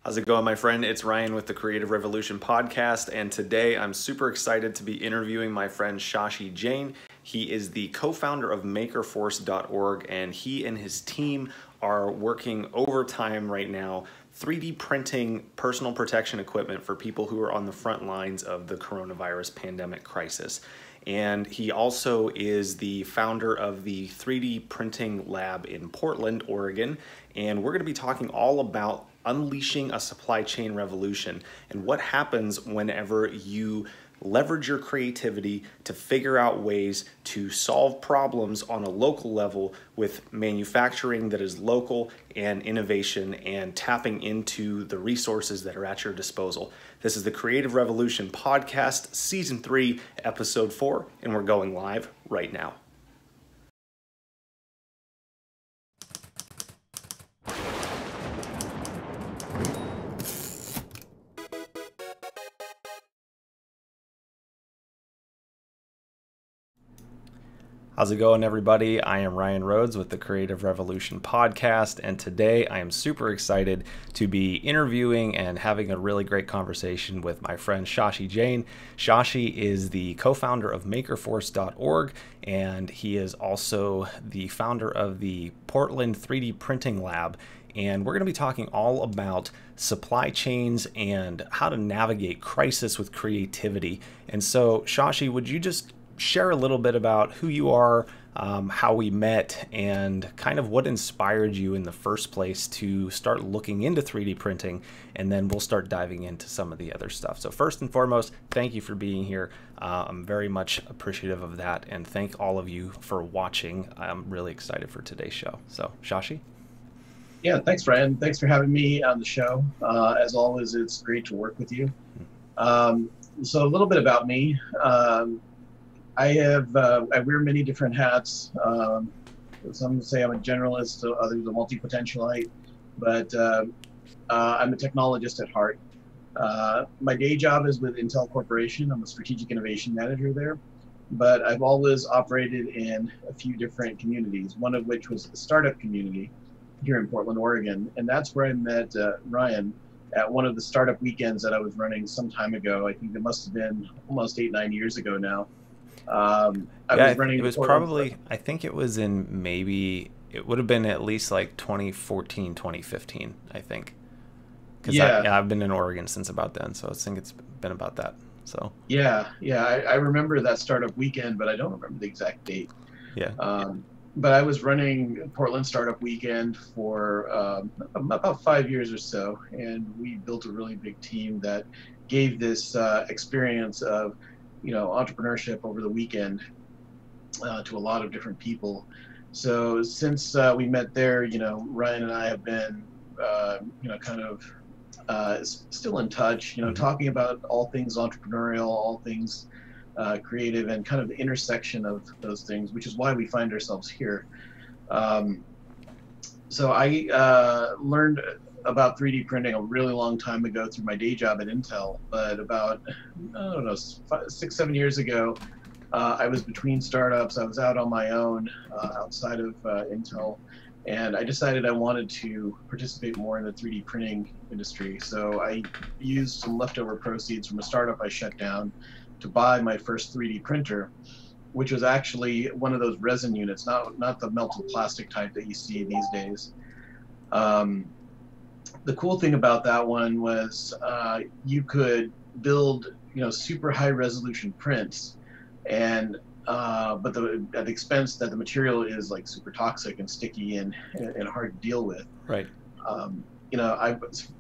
How's it going, my friend? It's Ryan with the Creative Revolution podcast, and today I'm super excited to be interviewing my friend Shashi Jain. He is the co-founder of makerforce.org, and he and his team are working overtime right now 3D printing personal protection equipment for people who are on the front lines of the coronavirus pandemic crisis. And he also is the founder of the 3D printing lab in Portland, Oregon. And we're going to be talking all about unleashing a supply chain revolution and what happens whenever you leverage your creativity to figure out ways to solve problems on a local level with manufacturing that is local and innovation and tapping into the resources that are at your disposal. This is the Creative Revolution podcast, season 3, episode 4, and we're going live right now. How's it going, everybody? I am Ryan Rhodes with the Creative Revolution podcast, and today I am super excited to be interviewing and having a really great conversation with my friend Shashi Jain. Shashi is the co-founder of makerforce.org, and he is also the founder of the Portland 3D printing lab. And we're going to be talking all about supply chains and how to navigate crisis with creativity. And so, Shashi, would you just share a little bit about who you are, how we met, and kind of what inspired you in the first place to start looking into 3D printing, and then we'll start diving into some of the other stuff. So first and foremost, thank you for being here. I'm very much appreciative of that, and thank all of you for watching. I'm really excited for today's show. So, Shashi? Yeah, thanks, Ryan. Thanks for having me on the show. As always, it's great to work with you. So a little bit about me. I wear many different hats. Some say I'm a generalist, so others a multi-potentialite, but I'm a technologist at heart. My day job is with Intel Corporation. I'm a strategic innovation manager there, but I've always operated in a few different communities, one of which was the startup community here in Portland, Oregon. And that's where I met Ryan at one of the startup weekends that I was running some time ago. I think it must have been almost 8-9 years ago now. I think it was in maybe, it would have been at least like 2014, 2015, I think. Because I've been in Oregon since about then, so I think it's been about that. So I remember that startup weekend, but I don't remember the exact date. But I was running Portland Startup Weekend for about 5 years or so, and we built a really big team that gave this experience of entrepreneurship over the weekend to a lot of different people. So since we met there, Ryan and I have been, still in touch, talking about all things entrepreneurial, all things creative, and kind of the intersection of those things, which is why we find ourselves here. So I learned about 3D printing a really long time ago through my day job at Intel, but about, 6-7 years ago, I was between startups. I was out on my own outside of Intel, and I decided I wanted to participate more in the 3D printing industry. So I used some leftover proceeds from a startup I shut down to buy my first 3D printer, which was actually one of those resin units, not the melted plastic type that you see these days. The cool thing about that one was you could build, super high resolution prints, and but at the expense that the material is like super toxic and sticky and hard to deal with. Right.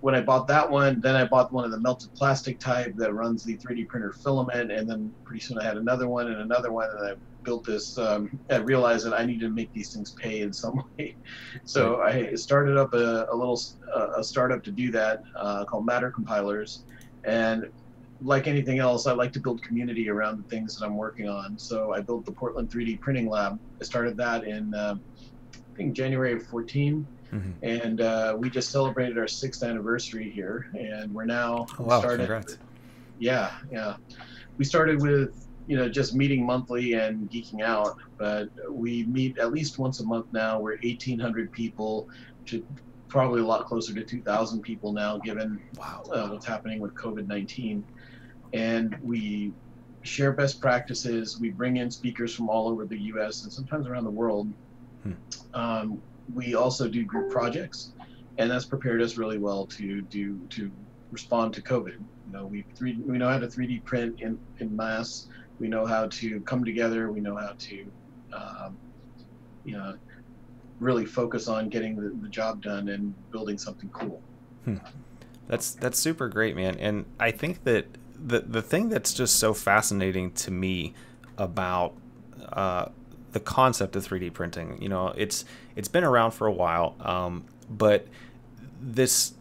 When I bought that one, then I bought one of the melted plastic type that runs the 3D printer filament, and then pretty soon I had another one, and I built this. I realized that I needed to make these things pay in some way, so I started up a startup to do that called Matter Compilers, and like anything else, I like to build community around the things that I'm working on. So I built the Portland 3D printing lab. I started that in I think January of 14. And we just celebrated our 6th anniversary here, and we're now congrats. Yeah. We started with just meeting monthly and geeking out, but we meet at least once a month now. We're 1,800 people, which probably a lot closer to 2,000 people now, given Wow. what's happening with COVID-19. And we share best practices. We bring in speakers from all over the U.S. and sometimes around the world. We also do group projects, and that's prepared us really well to respond to COVID. We know how to 3D print in mass. We know how to come together. We know how to really focus on getting the job done and building something cool. That's super great, man. And I think that the thing that's just so fascinating to me about the concept of 3D printing, it's been around for a while, but this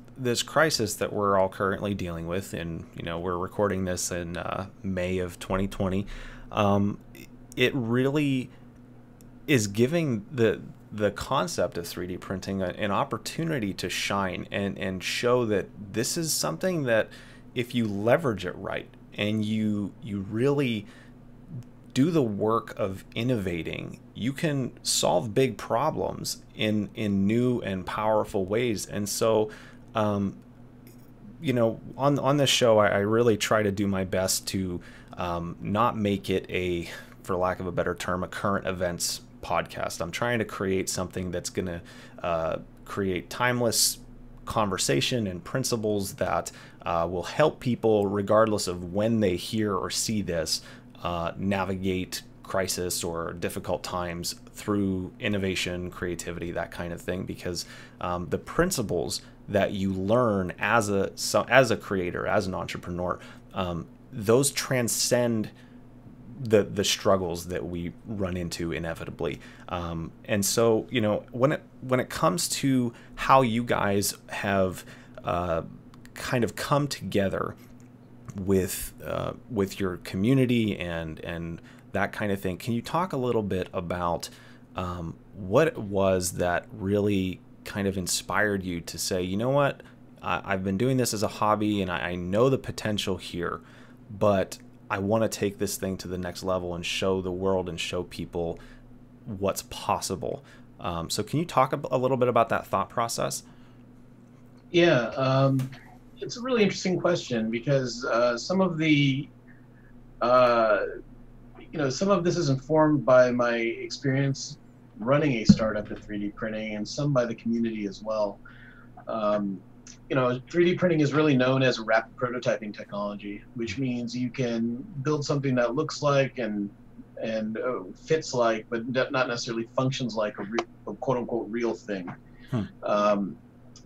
crisis that we're all currently dealing with, and we're recording this in May of 2020, it really is giving the concept of 3D printing an opportunity to shine and show that this is something that, if you leverage it right and you really do the work of innovating, you can solve big problems in new and powerful ways. And so, on this show, I really try to do my best to not make it for lack of a better term, a current events podcast. I'm trying to create something that's going to create timeless conversation and principles that will help people, regardless of when they hear or see this, navigate crisis or difficult times through innovation, creativity, that kind of thing. Because the principles that you learn as a creator, as an entrepreneur, those transcend the struggles that we run into inevitably. And so, when it comes to how you guys have kind of come together with your community and that kind of thing, can you talk a little bit about what it was that really kind of inspired you to say, you know what, I've been doing this as a hobby and I know the potential here, but I want to take this thing to the next level and show the world and show people what's possible. So can you talk a little bit about that thought process? Yeah, it's a really interesting question, because some of this is informed by my experience running a startup in 3D printing, and some by the community as well. 3D printing is really known as a rapid prototyping technology, which means you can build something that looks like and fits like, but not necessarily functions like a quote unquote real thing.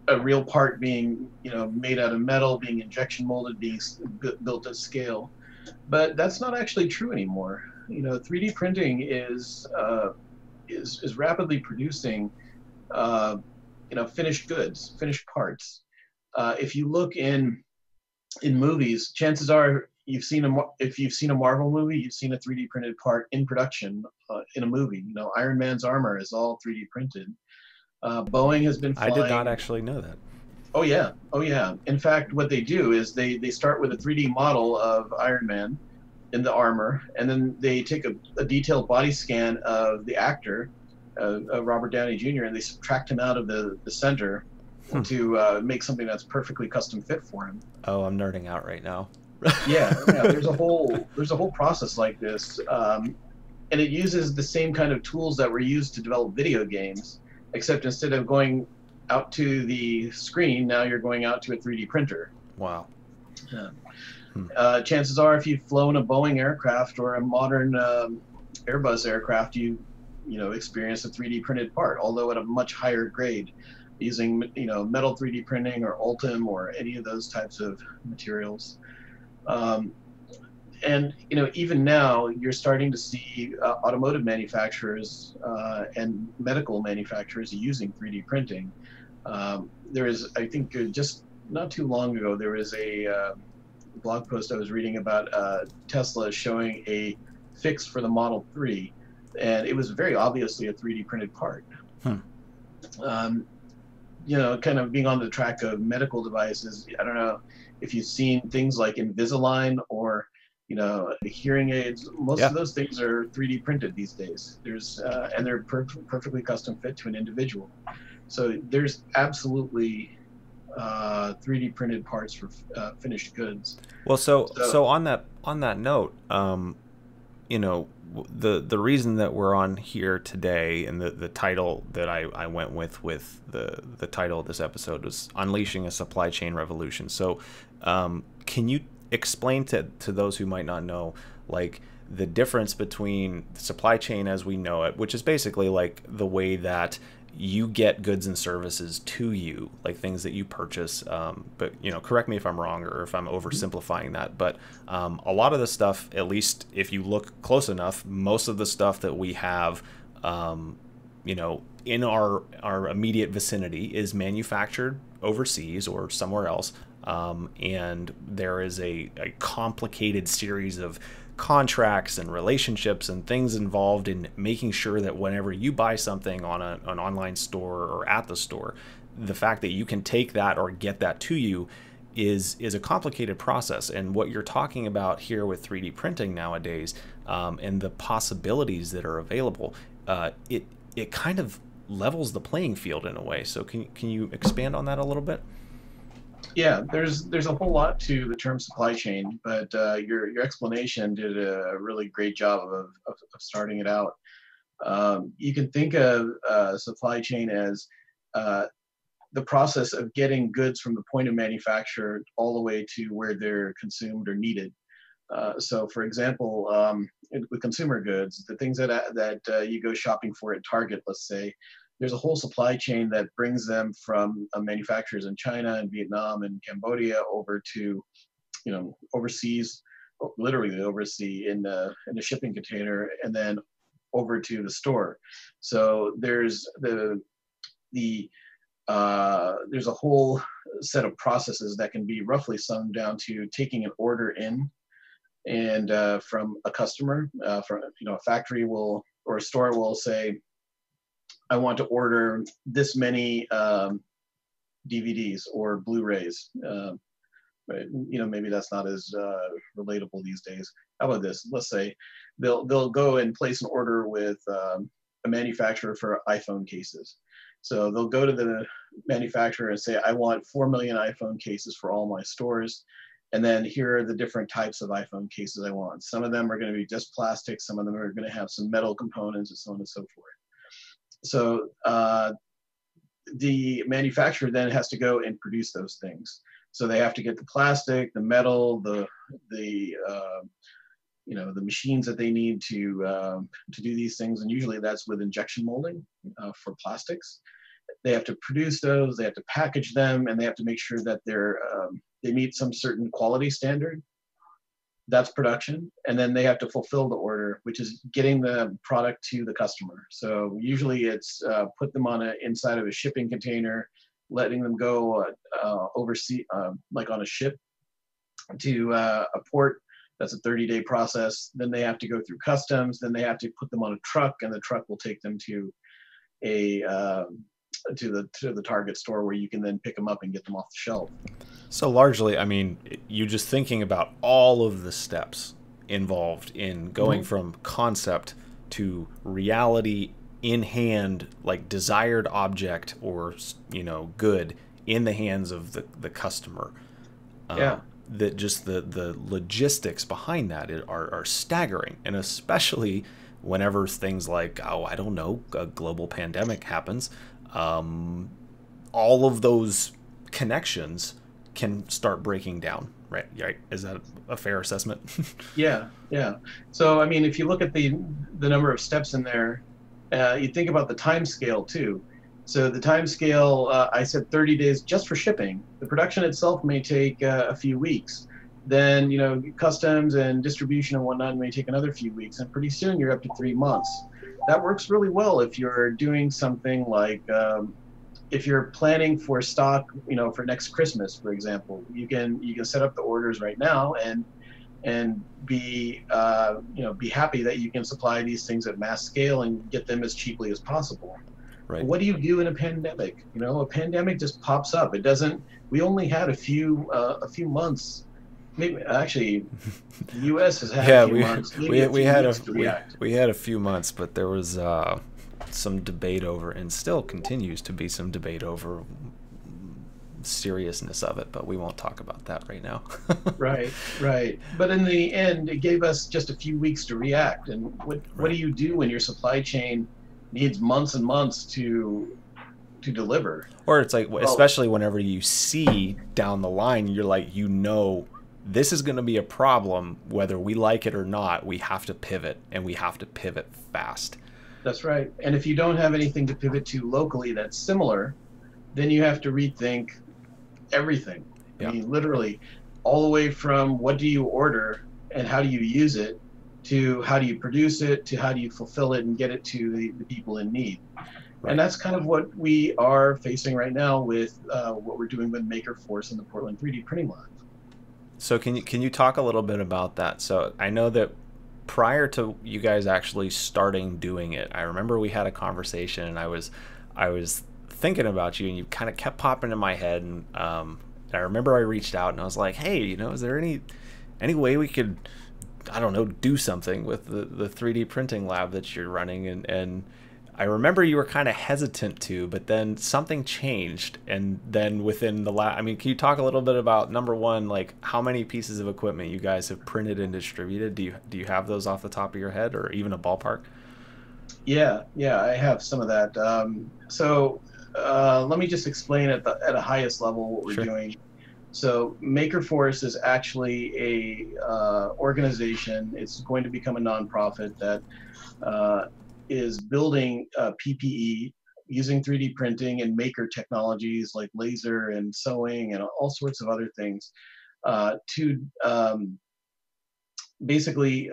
A real part being, made out of metal, being injection molded, being built at scale. But that's not actually true anymore. 3D printing is rapidly producing, finished goods, finished parts. If you look in movies, chances are if you've seen a Marvel movie, you've seen a 3D printed part in production in a movie. Iron Man's armor is all 3D printed. Boeing has been flying. I did not actually know that. Oh yeah. In fact, what they do is they start with a 3D model of Iron Man in the armor, and then they take a detailed body scan of the actor, Robert Downey Jr., and they subtract him out of the center to make something that's perfectly custom fit for him. Oh, I'm nerding out right now. yeah. There's a whole process like this, and it uses the same kind of tools that were used to develop video games, except instead of going out to the screen, now you're going out to a 3D printer. Wow. Chances are, if you've flown a Boeing aircraft or a modern Airbus aircraft, you experience a 3D printed part, although at a much higher grade, using metal 3D printing or Ultim or any of those types of materials. And even now, you're starting to see automotive manufacturers and medical manufacturers using 3D printing. There is, I think, just not too long ago, there was a blog post I was reading about Tesla showing a fix for the Model 3, and it was very obviously a 3D printed part. Kind of being on the track of medical devices, I don't know if you've seen things like Invisalign or hearing aids. Most of those things are 3D printed these days. And they're perfectly custom fit to an individual. So there's absolutely 3D printed parts for finished goods. Well, so So on that note, you know, the reason that we're on here today, and the title that I went with the title of this episode was Unleashing a Supply Chain Revolution. So can you explain to those who might not know, like, the difference between the supply chain as we know it, which is basically like the way that you get goods and services to you, like things that you purchase. But, you know, correct me if I'm wrong or if I'm oversimplifying that. But a lot of the stuff, at least if you look close enough, most of the stuff that we have, you know, in our immediate vicinity is manufactured overseas or somewhere else. And there is a complicated series of contracts and relationships and things involved in making sure that whenever you buy something on an online store or at the store, the fact that you can take that or get that to you is a complicated process. And what you're talking about here with 3D printing nowadays, and the possibilities that are available, it kind of levels the playing field in a way. So can you expand on that a little bit? yeah, there's a whole lot to the term supply chain, but your explanation did a really great job of starting it out. You can think of supply chain as the process of getting goods from the point of manufacture all the way to where they're consumed or needed. So, for example, with consumer goods, the things that you go shopping for at Target, let's say, there's a whole supply chain that brings them from manufacturers in China and Vietnam and Cambodia over to, you know, overseas, literally overseas in a shipping container, and then over to the store. So there's there's a whole set of processes that can be roughly summed down to taking an order in, and from a customer, from, you know, a factory will, or a store will say, I want to order this many DVDs or Blu-rays. But, you know, maybe that's not as relatable these days. How about this? Let's say they'll go and place an order with a manufacturer for iPhone cases. So they'll go to the manufacturer and say, I want 4 million iPhone cases for all my stores. And then here are the different types of iPhone cases I want. Some of them are going to be just plastic. Some of them are going to have some metal components and so on and so forth. So the manufacturer then has to go and produce those things. So they have to get the plastic, the metal, the you know, the machines that they need to do these things, and usually that's with injection molding for plastics. They have to produce those, they have to package them, and they have to make sure that they meet some certain quality standard. That's production. And then they have to fulfill the order, which is getting the product to the customer. So usually it's put them on inside of a shipping container, letting them go overseas, like on a ship to a port. That's a 30-day process. Then they have to go through customs. Then they have to put them on a truck, and the truck will take them to a to the Target store, where you can then pick them up and get them off the shelf. So largely, I mean, you just thinking about all of the steps involved in going from concept to reality in hand, like desired object or, you know, good in the hands of the customer. Yeah. That just the logistics behind that are staggering, and especially whenever things like, oh, I don't know, a global pandemic happens, all of those connections can start breaking down, right? Is that a fair assessment? Yeah, yeah. So I mean, if you look at the number of steps in there, you think about the time scale too. So the time scale, I said 30 days just for shipping. The production itself may take a few weeks. Then, you know, customs and distribution and whatnot may take another few weeks, and pretty soon you're up to 3 months. That works really well if you're doing something like, if you're planning for stock, you know, for next Christmas, for example. You can set up the orders right now and be you know, be happy that you can supply these things at mass scale and get them as cheaply as possible. Right. What do you do in a pandemic? You know, a pandemic just pops up. It doesn't. We only had a few months. Maybe actually, the U.S. has had a few months. We had a few months, but there was some debate over, and still continues to be some debate over seriousness of it, but we won't talk about that right now. Right, right. But in the end, it gave us just a few weeks to react. And what do Right. you do when your supply chain needs months and months to deliver? Or it's like, Well, especially whenever you see down the line, you're like, this is going to be a problem whether we like it or not. We have to pivot, and we have to pivot fast. that's right. And if you don't have anything to pivot to locally that's similar, then you have to rethink everything. I Yeah. mean, literally, all the way from what do you order and how do you use it, to how do you produce it, to how do you fulfill it and get it to the people in need. And Right. that's kind of what we are facing right now with what we're doing with Maker Force and the Portland 3D printing lab. So can you talk a little bit about that? So I know that prior to you guys actually starting doing it, I remember we had a conversation, and I was thinking about you, and you kind of kept popping in my head, and I remember I reached out and I was like, hey, is there any way we could, I don't know, do something with the 3D printing lab that you're running, and I remember you were kind of hesitant to, but then something changed, and then within the lab, I mean, can you talk a little bit about, number one, like how many pieces of equipment you guys have printed and distributed? Do you have those off the top of your head, or even a ballpark? Yeah, yeah, I have some of that. Let me just explain at a highest level what we're Sure. doing. So Maker Force is actually a organization. It's going to become a nonprofit that uh, is building PPE using 3D printing and maker technologies like laser and sewing and all sorts of other things to basically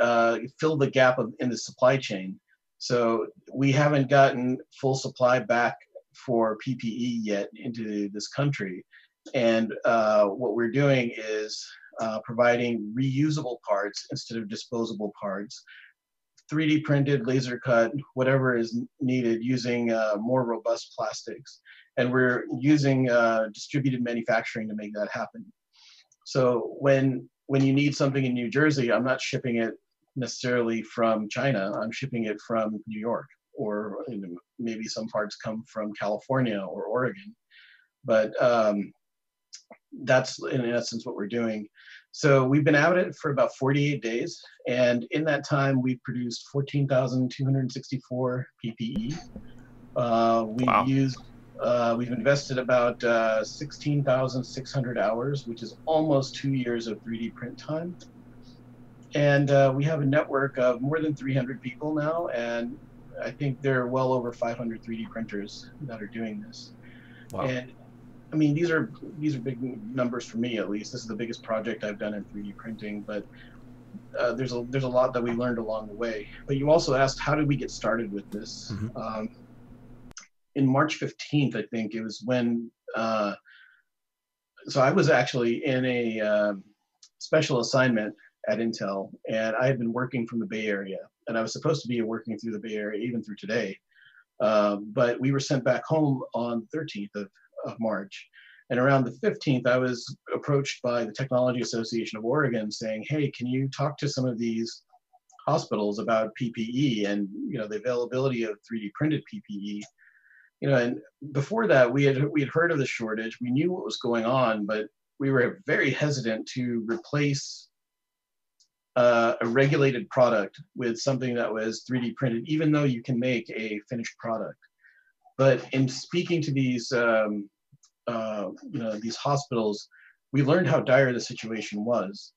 fill the gap in the supply chain. So we haven't gotten full supply back for PPE yet into this country. And what we're doing is providing reusable parts instead of disposable parts, 3D printed, laser cut, whatever is needed using more robust plastics. And we're using distributed manufacturing to make that happen. So when you need something in New Jersey, I'm not shipping it necessarily from China. I'm shipping it from New York, or maybe some parts come from California or Oregon. But that's in essence what we're doing. So we've been at it for about 48 days, and in that time, we've produced 14,264 PPE. Wow. We've invested about 16,600 hours, which is almost 2 years of 3D print time. And we have a network of more than 300 people now, and I think there are well over 500 3D printers that are doing this. Wow. And I mean, these are big numbers for me, at least. This is the biggest project I've done in 3D printing, but there's a lot that we learned along the way. But you also asked, how did we get started with this? Mm-hmm. In March 15th, I think it was when. So I was actually in a special assignment at Intel, and I had been working from the Bay Area, and I was supposed to be working through the Bay Area even through today. But we were sent back home on the 13th of March. And around the 15th, I was approached by the Technology Association of Oregon saying, hey, can you talk to some of these hospitals about PPE and the availability of 3D printed PPE? And before that, we had heard of the shortage. We knew what was going on, but we were very hesitant to replace a regulated product with something that was 3D printed, even though you can make a finished product. But in speaking to these these hospitals, we learned how dire the situation was,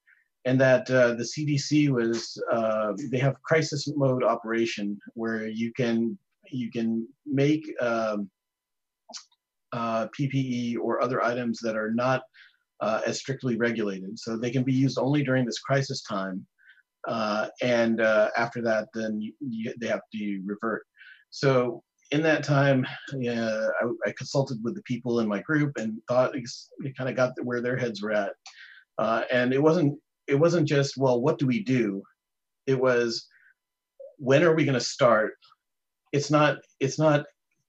and that the CDC was they have crisis mode operation where you can make PPE or other items that are not as strictly regulated, so they can be used only during this crisis time, and after that, then they have to revert. So in that time, I consulted with the people in my group and thought it kind of got where their heads were at. And it wasn't just, well, what do we do? It was, when are we going to start? It's not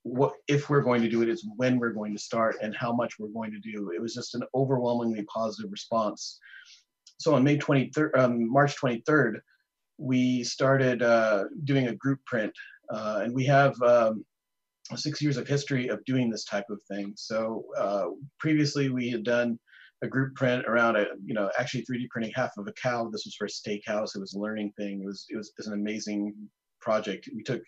what if we're going to do it, it's when we're going to start and how much we're going to do. It was just an overwhelmingly positive response. So on March 23rd, we started doing a group print And we have 6 years of history of doing this type of thing. So previously we had done a group print around actually 3D printing half of a cow. This was for a steakhouse. It was a learning thing. It was an amazing project. We took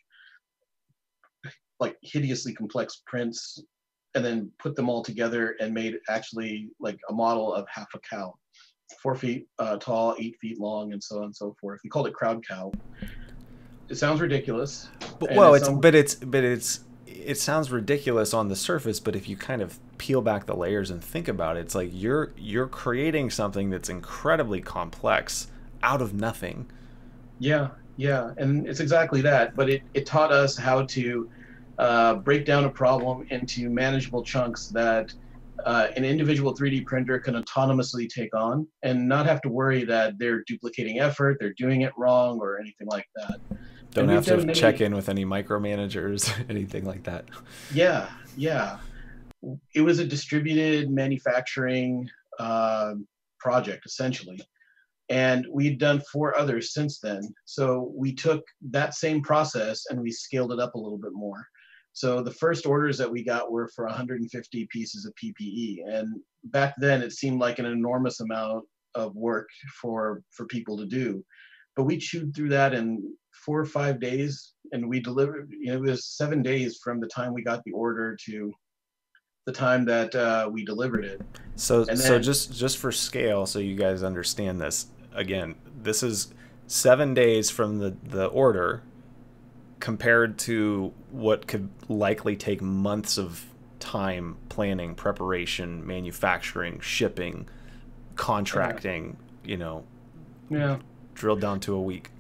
like hideously complex prints and then put them all together and made actually like a model of half a cow, 4 feet tall, 8 feet long, and so on and so forth. We called it crowd cow. It sounds ridiculous. But, well, it sounds ridiculous on the surface, but if you kind of peel back the layers and think about it, it's like you're creating something that's incredibly complex out of nothing. Yeah, and it's exactly that. But it taught us how to break down a problem into manageable chunks that an individual 3D printer can autonomously take on and not have to worry that they're duplicating effort, they're doing it wrong, or anything like that. Don't have to check in with any micromanagers, anything like that. Yeah. It was a distributed manufacturing project, essentially. And we'd done 4 others since then. So we took that same process and we scaled it up a little bit more. So the first orders that we got were for 150 pieces of PPE. And back then it seemed like an enormous amount of work for people to do. But we chewed through that in 4 or 5 days, and we delivered. It was 7 days from the time we got the order to the time that we delivered it. So just for scale, so you guys understand this. Again, this is 7 days from the order compared to what could likely take months of time planning, preparation, manufacturing, shipping, contracting, drilled down to a week.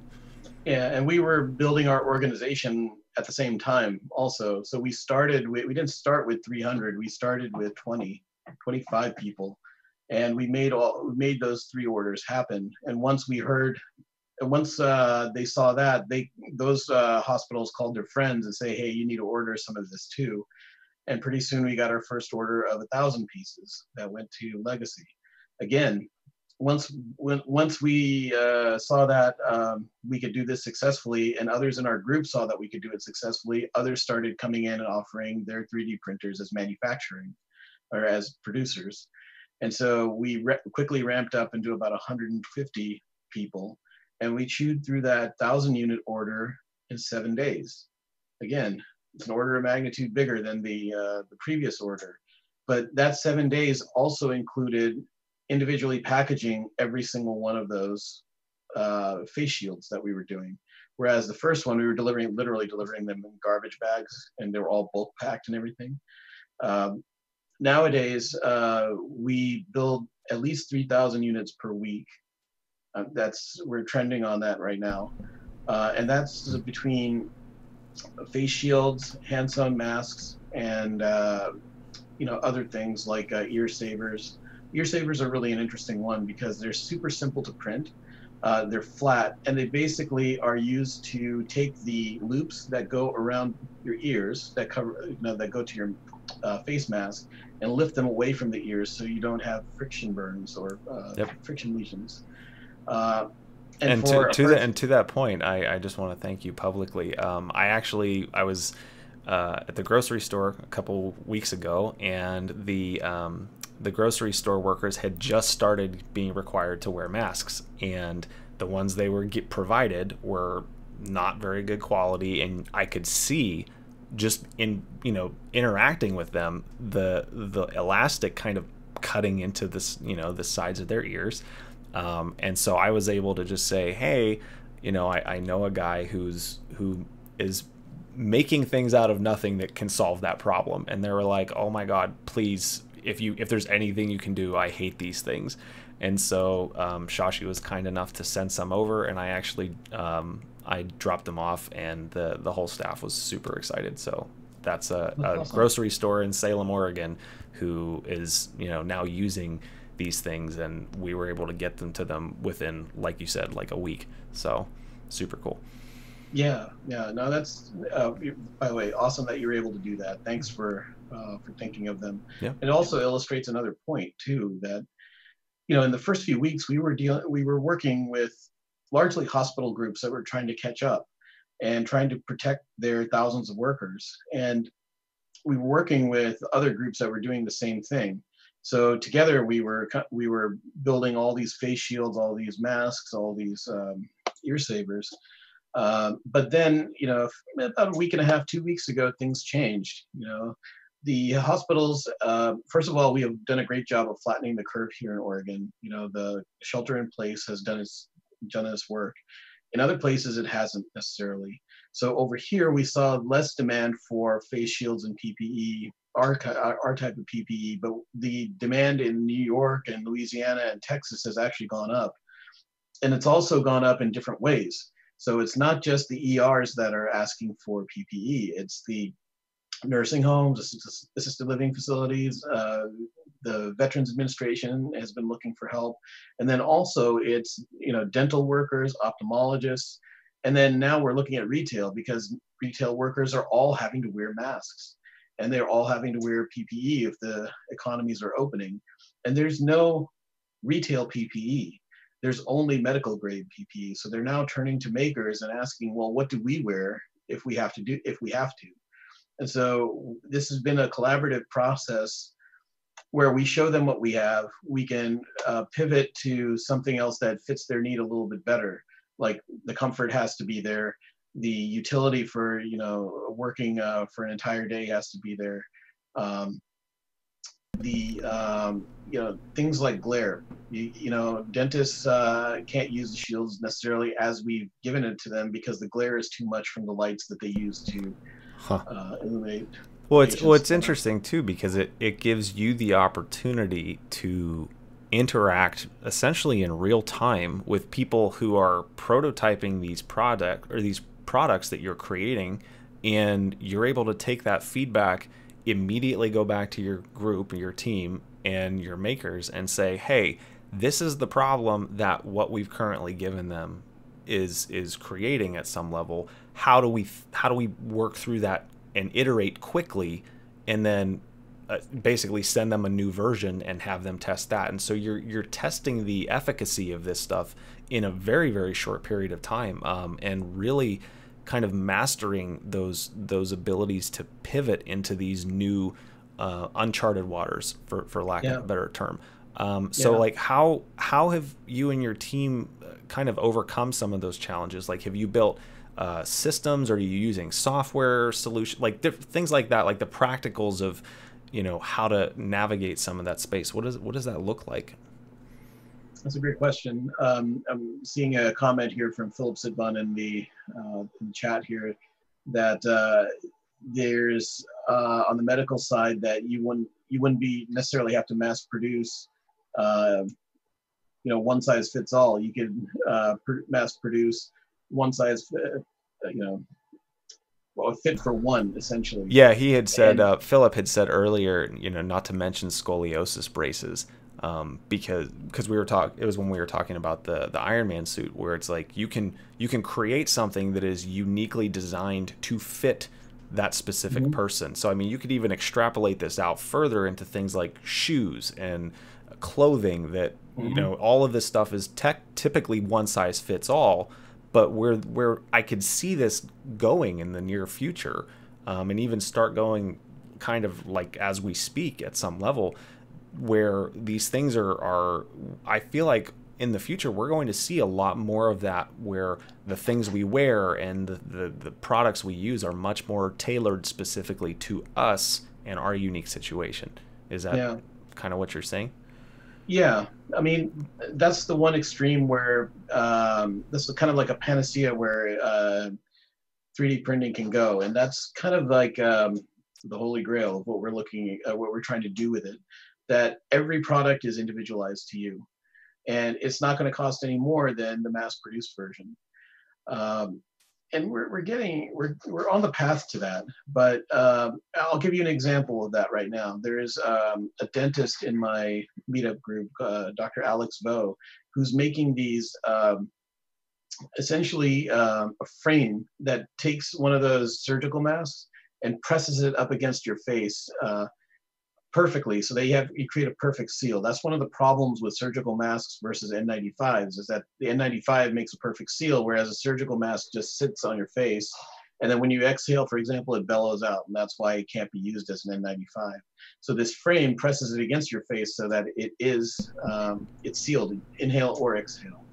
Yeah, and we were building our organization at the same time also. So we didn't start with 300, we started with 25 people. And we made those 3 orders happen. And once they saw that, those hospitals called their friends and say, hey, you need to order some of this too. And pretty soon we got our first order of 1,000 pieces that went to Legacy. Again, once we saw that we could do this successfully, and others in our group saw that we could do it successfully, others started coming in and offering their 3D printers as manufacturing or as producers. And so we quickly ramped up into about 150 people, and we chewed through that 1,000-unit order in 7 days. Again, it's an order of magnitude bigger than the previous order. But that 7 days also included individually packaging every single one of those face shields that we were doing. Whereas the first one, we were literally delivering them in garbage bags, and they were all bulk packed and everything. Nowadays, we build at least 3,000 units per week. We're trending on that right now. And that's between face shields, hand-sewn masks, and other things like ear savers. Ear savers are really an interesting one because they're super simple to print. They're flat, and they basically are used to take the loops that go around your ears that go to your face mask and lift them away from the ears so you don't have friction burns or friction lesions. And to that point, I just want to thank you publicly. I was at the grocery store a couple weeks ago, and the grocery store workers had just started being required to wear masks, and the ones they were provided were not very good quality, and I could see just in interacting with them the elastic kind of cutting into this the sides of their ears. And so I was able to just say, hey, I know a guy who is making things out of nothing that can solve that problem. And they were like, oh my God, please, if there's anything you can do, I hate these things. And so Shashi was kind enough to send some over, and I actually I dropped them off, and the whole staff was super excited. So that's a grocery store in Salem, Oregon, who is now using these things, and we were able to get them to them within, like you said, like a week. So super cool. Yeah. No, that's by the way, awesome that you were able to do that. Thanks for thinking of them. Yeah. It also illustrates another point too, that in the first few weeks we were working with largely hospital groups that were trying to catch up, and trying to protect their thousands of workers. And we were working with other groups that were doing the same thing. So together we were building all these face shields, all these masks, all these ear savers. But then, about a week and a half, 2 weeks ago, things changed. The hospitals, first of all, we have done a great job of flattening the curve here in Oregon. The shelter in place has done its work. In other places, it hasn't necessarily. So over here, we saw less demand for face shields and PPE, our type of PPE, but the demand in New York and Louisiana and Texas has actually gone up. And it's also gone up in different ways. So it's not just the ERs that are asking for PPE, it's the nursing homes, assisted living facilities, the Veterans Administration has been looking for help. And then also it's, dental workers, ophthalmologists. And then now we're looking at retail, because retail workers are all having to wear masks, and they're all having to wear PPE if the economies are opening. And there's no retail PPE. There's only medical grade PPE. So they're now turning to makers and asking, well, what do we wear if we have to? And so this has been a collaborative process where we show them what we have. We can pivot to something else that fits their need a little bit better. Like the comfort has to be there. The utility for, working for an entire day has to be there. Things like glare. Dentists can't use the shields necessarily as we've given it to them, because the glare is too much from the lights that they use to illuminate. Well, it's interesting too, because it gives you the opportunity to interact essentially in real time with people who are prototyping these products that you're creating, and you're able to take that feedback, immediately go back to your group, your team, and your makers and say, hey, this is the problem that what we've currently given them is creating at some level. How do we work through that and iterate quickly, and then basically send them a new version and have them test that? And so you're testing the efficacy of this stuff in a very, very short period of time, and really kind of mastering those abilities to pivot into these new uncharted waters, for lack of a better term. So like how have you and your team kind of overcome some of those challenges? Like, have you built systems, or are you using software solution, like things like that, like the practicals of how to navigate some of that space? What does that look like? That's a great question. I'm seeing a comment here from Philip Sidbon in the chat here that there's on the medical side that you wouldn't be necessarily have to mass produce one size fits all. You could mass produce one size fit for one, essentially. Yeah, he had said, Philip had said earlier, not to mention scoliosis braces, because we were it was when we were talking about the Iron Man suit, where it's like you can create something that is uniquely designed to fit that specific person. So I mean, you could even extrapolate this out further into things like shoes and clothing, that all of this stuff is typically one size fits all. But where I could see this going in the near future, and even start going kind of like as we speak at some level, where these things are I feel like in the future we're going to see a lot more of that, where the things we wear and the products we use are much more tailored specifically to us and our unique situation. Is that kind of what you're saying? Yeah, I mean, that's the one extreme where this is kind of like a panacea where 3D printing can go, and that's kind of like the holy grail of what we're looking at, what we're trying to do with it. That every product is individualized to you, and it's not going to cost any more than the mass-produced version. And we're on the path to that. But I'll give you an example of that right now. There is a dentist in my meetup group, Dr. Alex Vo, who's making these essentially a frame that takes one of those surgical masks and presses it up against your face perfectly. So you create a perfect seal. That's one of the problems with surgical masks versus N95s, is that the N95 makes a perfect seal, whereas a surgical mask just sits on your face. And then when you exhale, for example, it bellows out, and that's why it can't be used as an N95. So this frame presses it against your face so that it's sealed, inhale or exhale.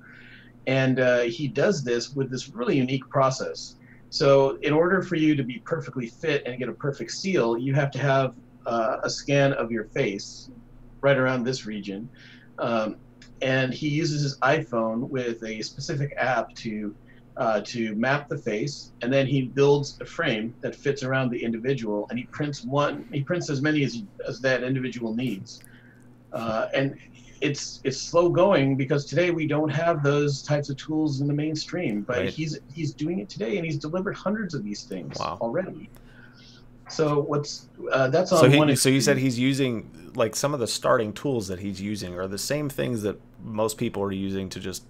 And he does this with this really unique process. So in order for you to be perfectly fit and get a perfect seal, you have to have a scan of your face right around this region. And he uses his iPhone with a specific app to map the face, and then he builds a frame that fits around the individual, and he prints as many as that individual needs. And it's slow going because today we don't have those types of tools in the mainstream, but Right. he's doing it today, and he's delivered hundreds of these things Wow. already. So that's on one So you said extreme. he's using, like, some of the starting tools that he's using are the same things that most people are using to just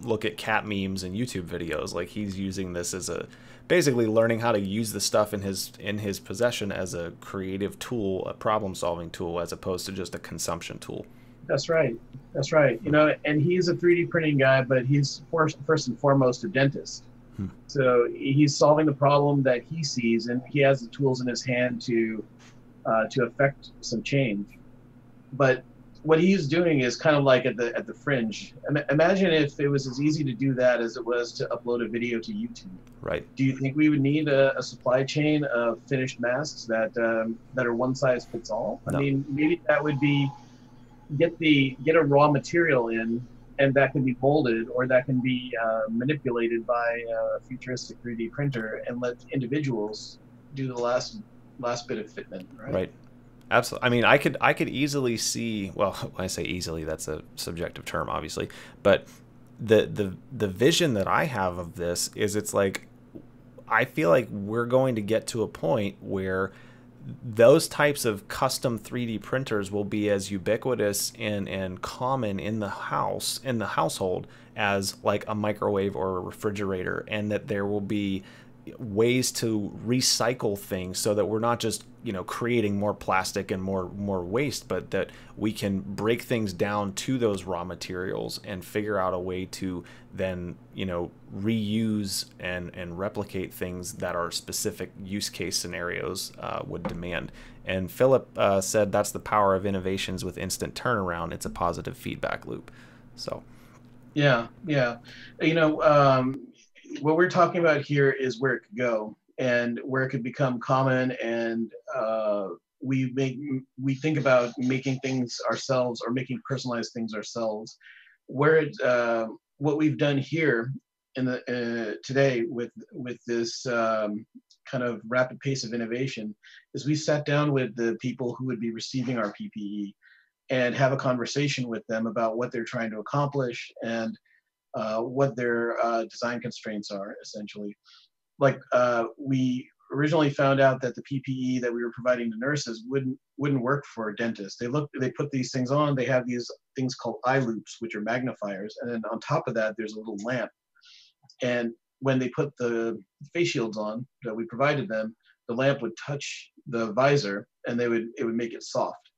look at cat memes and YouTube videos. Like, he's using this as basically learning how to use the stuff in his possession as a creative tool, a problem solving tool, as opposed to just a consumption tool. That's right. That's right. And he's a 3D printing guy, but he's first and foremost a dentist. Hmm. So he's solving the problem that he sees, and he has the tools in his hand to affect some change. But what he's doing is kind of like at the fringe. Imagine if it was as easy to do that as it was to upload a video to YouTube. Right. Do you think we would need a supply chain of finished masks that are one size fits all? I No. mean, maybe that would be get a raw material in, and that can be molded, or that can be manipulated by a futuristic 3D printer, and let individuals do the last bit of fitment, right? Right. Absolutely. I mean, I could easily see. Well, when I say easily, that's a subjective term, obviously. But the vision that I have of this is, it's like, I feel like we're going to get to a point where those types of custom 3D printers will be as ubiquitous and common in the household as like a microwave or a refrigerator, and that there will be ways to recycle things so that we're not just, creating more plastic and more waste, but that we can break things down to those raw materials and figure out a way to then, reuse and replicate things that our specific use case scenarios would demand. And Philip said that's the power of innovations with instant turnaround. It's a positive feedback loop. So Yeah, yeah. What we're talking about here is where it could go, and where it could become common, and we think about making things ourselves, or making personalized things ourselves. What we've done here in the today with this kind of rapid pace of innovation is we sat down with the people who would be receiving our PPE and have a conversation with them about what they're trying to accomplish, and what their design constraints are, essentially. Like we originally found out that the PPE that we were providing to nurses wouldn't work for dentists. They put these things on. They have these things called eye loops, which are magnifiers, and then on top of that, there's a little lamp. And when they put the face shields on that we provided them, the lamp would touch the visor, and it would make it soft,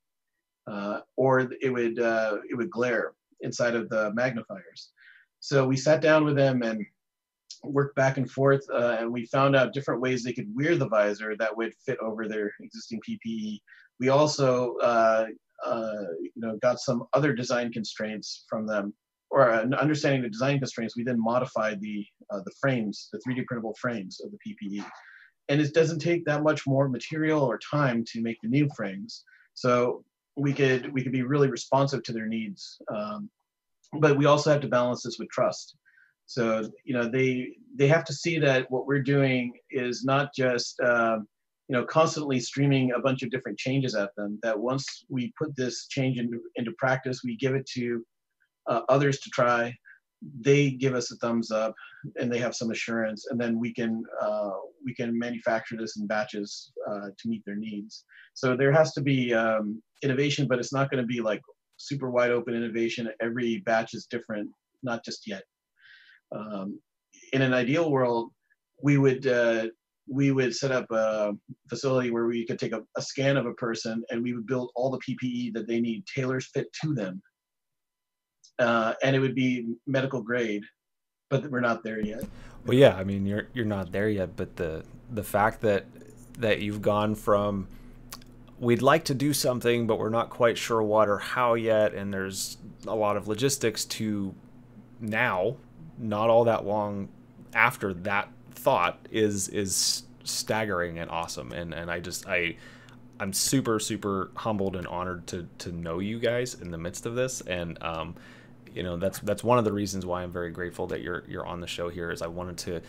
or it would glare inside of the magnifiers. So we sat down with them and worked back and forth, and we found out different ways they could wear the visor that would fit over their existing PPE. We also got some other design constraints from them, or understanding the design constraints. We then modified the frames, the 3D printable frames of the PPE. And it doesn't take that much more material or time to make the new frames. So we could be really responsive to their needs. But we also have to balance this with trust. So they have to see that what we're doing is not just constantly streaming a bunch of different changes at them. That once we put this change into practice, we give it to others to try. They give us a thumbs up, and they have some assurance, and then we can manufacture this in batches to meet their needs. So there has to be innovation, but it's not going to be like super wide open innovation. Every batch is different, not just yet. In an ideal world, we would we would set up a facility where we could take a scan of a person, and we would build all the PPE that they need, tailors fit to them. And it would be medical grade, but we're not there yet. Well, yeah, I mean, you're not there yet, but the fact that you've gone from we'd like to do something, but we're not quite sure what or how yet, and there's a lot of logistics to now, not all that long after that thought is staggering and awesome. And I'm super humbled and honored to know you guys in the midst of this. And that's one of the reasons why I'm very grateful that you're on the show here, is I wanted to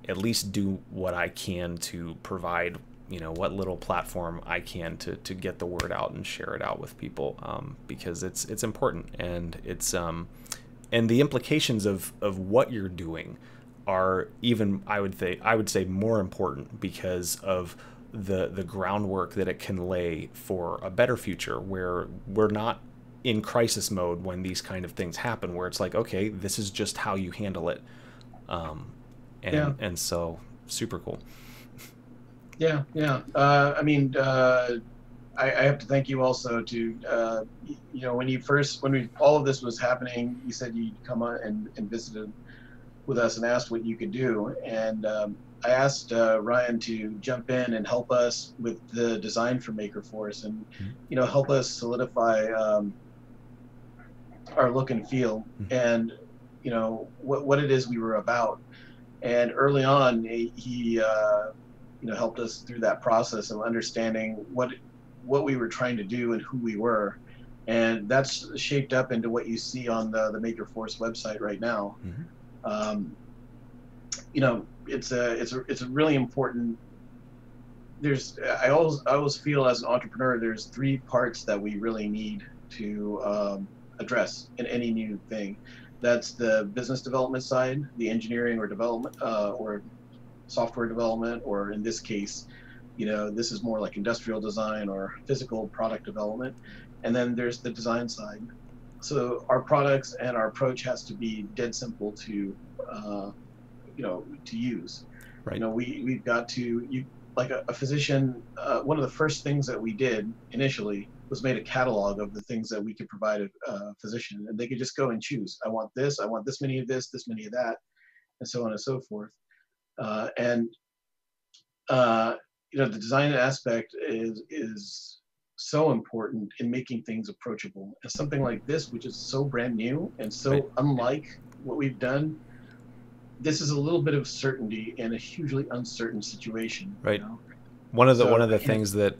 at least do what I can to provide what little platform I can to get the word out and share it out with people, because it's important, and it's and the implications of what you're doing are even, I would say more important, because of the groundwork that it can lay for a better future, where we're not in crisis mode when these kind of things happen, where it's like, okay, this is just how you handle it. And so super cool. Yeah. I mean, I have to thank you also to, when all of this was happening, you said you'd come on and visited with us and asked what you could do. And I asked Ryan to jump in and help us with the design for MakerForce, and, help us solidify our look and feel, and, what it is we were about. And early on, he helped us through that process of understanding what we were trying to do and who we were, and that's shaped up into what you see on the MakerForce website right now. It's a really important. I always feel as an entrepreneur, there's three parts that we really need to address in any new thing. That's the business development side, the engineering or development or software development, or in this case, this is more like industrial design or physical product development. And then there's the design side. So our products and our approach has to be dead simple to use. Right. We've got to, like a physician, one of the first things that we did initially was made a catalog of the things that we could provide a physician, and they could just go and choose. I want this many of this many of that, and so on and so forth. The design aspect is so important in making things approachable. And something like this, which is so brand new and so unlike what we've done, this is a little bit of certainty in a hugely uncertain situation. Right. One of the things that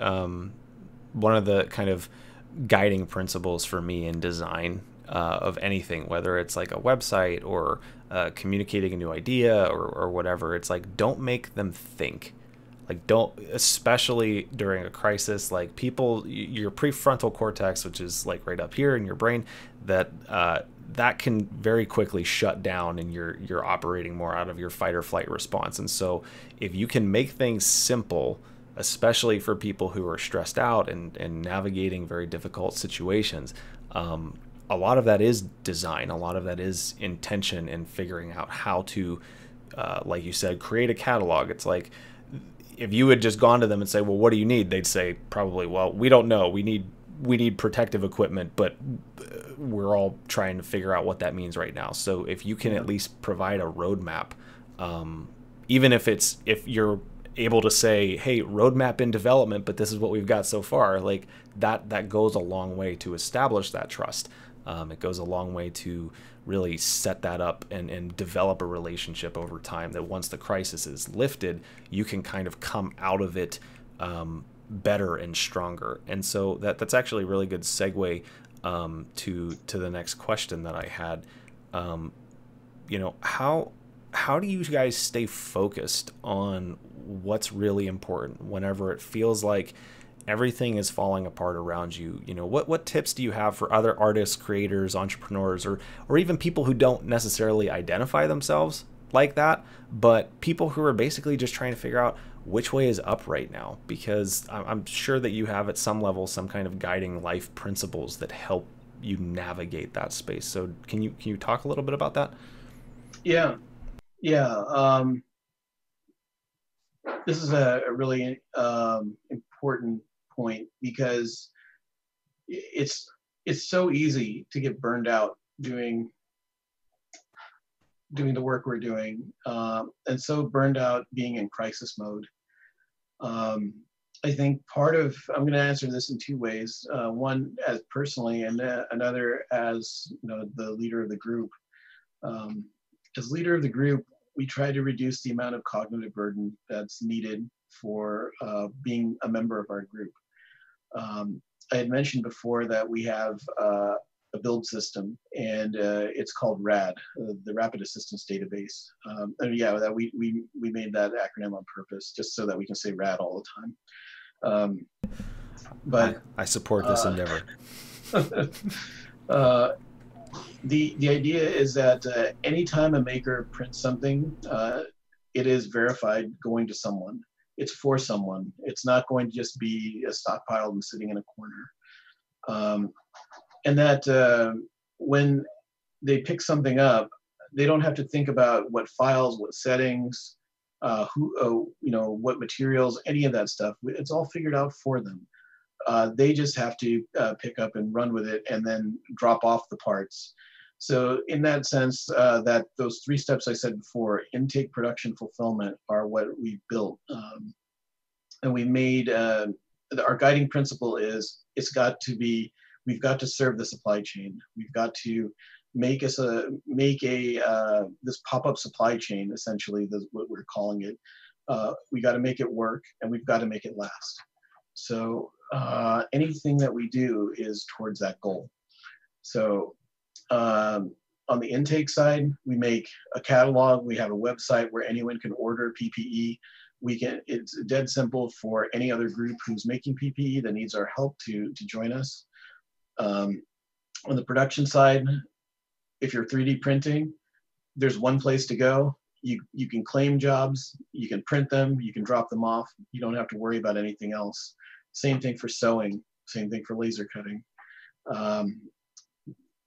one of the kind of guiding principles for me in design of anything, whether it's like a website or communicating a new idea or whatever, it's like, don't make them think. Like, don't, especially during a crisis, like your prefrontal cortex, which is like right up here in your brain, that can very quickly shut down, and you're operating more out of your fight or flight response. And so if you can make things simple, especially for people who are stressed out and navigating very difficult situations, a lot of that is design. A lot of that is intention and figuring out how to, like you said, create a catalog. It's like, if you had just gone to them and say, well, what do you need? They'd say probably, well, we don't know. We need protective equipment, but we're all trying to figure out what that means right now. So if you can at least provide a roadmap, even if you're able to say, hey, roadmap in development, but this is what we've got so far, like that goes a long way to establish that trust. It goes a long way to really set that up and develop a relationship over time, that once the crisis is lifted, you can kind of come out of it better and stronger. And so that's actually a really good segue to the next question that I had. How do you guys stay focused on what's really important whenever it feels like everything is falling apart around you? What tips do you have for other artists, creators, entrepreneurs, or even people who don't necessarily identify themselves like that, but people who are basically just trying to figure out which way is up right now? Because I'm sure that you have at some level some kind of guiding life principles that help you navigate that space. So can you talk a little bit about that? Yeah. This is a really important point, because it's it's so easy to get burned out doing the work we're doing, and so burned out being in crisis mode. Um, I think I'm going to answer this in two ways. One as personally, and another as the leader of the group. Um, as leader of the group, we try to reduce the amount of cognitive burden that's needed for being a member of our group. I had mentioned before that we have a build system, and it's called RAD, the Rapid Assistance Database. And yeah, that we made that acronym on purpose, just so that we can say RAD all the time. But I support this endeavor. uh, the idea is that anytime a maker prints something, it is verified going to someone. It's for someone. It's not going to just be stockpiled and sitting in a corner. And that when they pick something up, they don't have to think about what files, what settings, what materials, any of that stuff. It's all figured out for them. They just have to pick up and run with it, and then drop off the parts. So in that sense, that those three steps I said before, intake, production, fulfillment, are what we built. And we made, our guiding principle is we've got to serve the supply chain. We've got to make this pop-up supply chain, essentially, what we're calling it. We got to make it work, and we've got to make it last. So anything that we do is towards that goal. So on the intake side, we make a catalog. We have a website where anyone can order PPE. It's dead simple for any other group who's making PPE that needs our help to join us. On the production side, if you're 3D printing, there's one place to go. You can claim jobs, you can print them, you can drop them off. You don't have to worry about anything else. Same thing for sewing, same thing for laser cutting.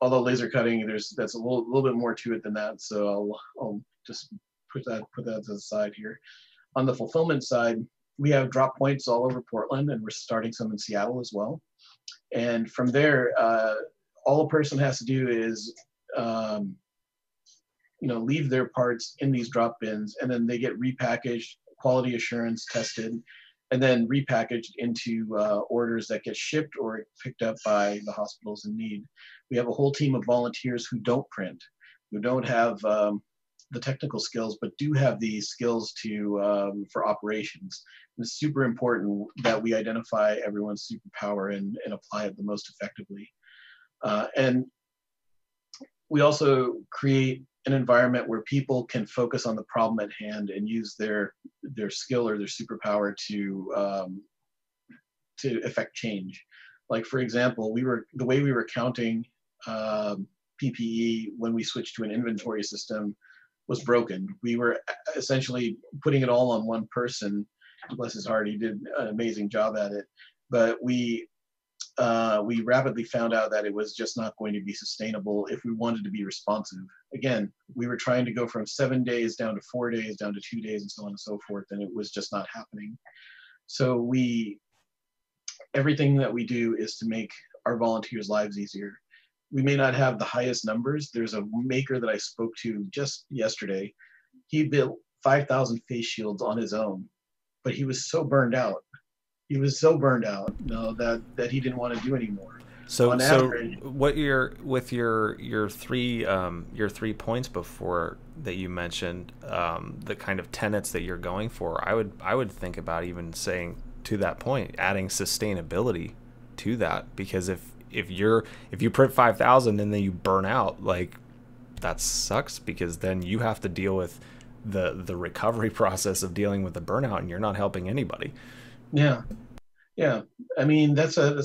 Although laser cutting, that's a little bit more to it than that. So I'll just put that to the side here. On the fulfillment side, we have drop points all over Portland, and we're starting some in Seattle as well. And from there, all a person has to do is leave their parts in these drop bins, and then they get repackaged, quality assurance tested, and then repackaged into orders that get shipped or picked up by the hospitals in need. We have a whole team of volunteers who don't print, who don't have the technical skills, but do have the skills for operations. And it's super important that we identify everyone's superpower and apply it the most effectively. And we also create an environment where people can focus on the problem at hand and use their skill or their superpower to affect change. Like, for example, the way we were counting PPE when we switched to an inventory system was broken. We were essentially putting it all on one person. Bless his heart, he did an amazing job at it. But we rapidly found out that it was just not going to be sustainable if we wanted to be responsive. Again, we were trying to go from 7 days down to 4 days, down to 2 days, and so on and so forth, and it was just not happening. So everything that we do is to make our volunteers' lives easier. We may not have the highest numbers. There's a maker that I spoke to just yesterday. He built 5,000 face shields on his own, but he was so burned out. He was so burned out, that he didn't want to do anymore. So what your three points before that you mentioned, the kind of tenets that you're going for, I would think about even saying to that point, adding sustainability to that, because if you print 5,000 and then you burn out, like, that sucks, because then you have to deal with the recovery process of dealing with the burnout, and you're not helping anybody. Yeah. I mean, that's a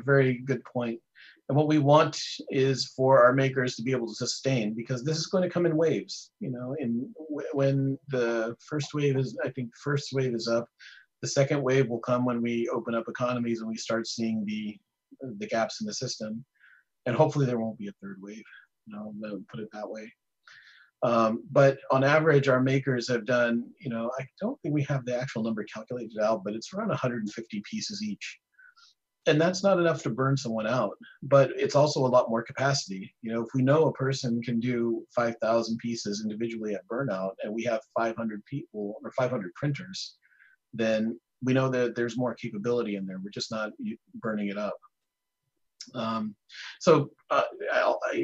very good point. And what we want is for our makers to be able to sustain, because this is going to come in waves. And when the first wave is up, the second wave will come when we open up economies and we start seeing the gaps in the system. And hopefully there won't be a third wave. Put it that way. But on average, our makers have done, I don't think we have the actual number calculated out, but it's around 150 pieces each. And that's not enough to burn someone out, but it's also a lot more capacity. If we know a person can do 5,000 pieces individually at burnout, and we have 500 people or 500 printers, then we know that there's more capability in there. We're just not burning it up. So I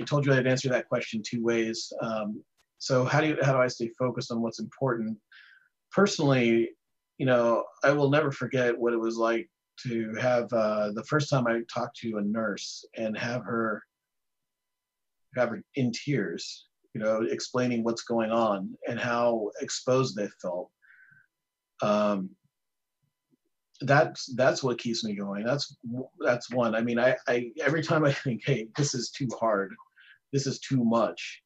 told you I'd answer that question two ways. So how do I stay focused on what's important? Personally, I will never forget what it was like to have the first time I talked to a nurse and have her in tears, explaining what's going on and how exposed they felt. That's what keeps me going. That's one. I mean, I every time I think, hey, this is too hard, this is too much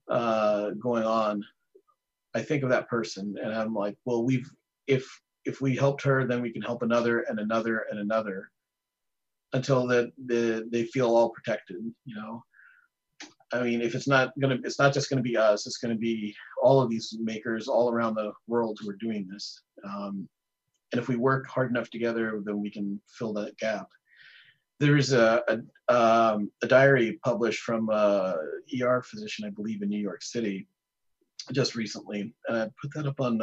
going on, I think of that person, and I'm like, well, if we helped her, then we can help another and another and another, until they feel all protected. I mean, if it's not just gonna be us, it's gonna be all of these makers all around the world who are doing this. And if we work hard enough together, then we can fill that gap. There's a diary published from a ER physician, I believe, in New York City, just recently, and I put that up on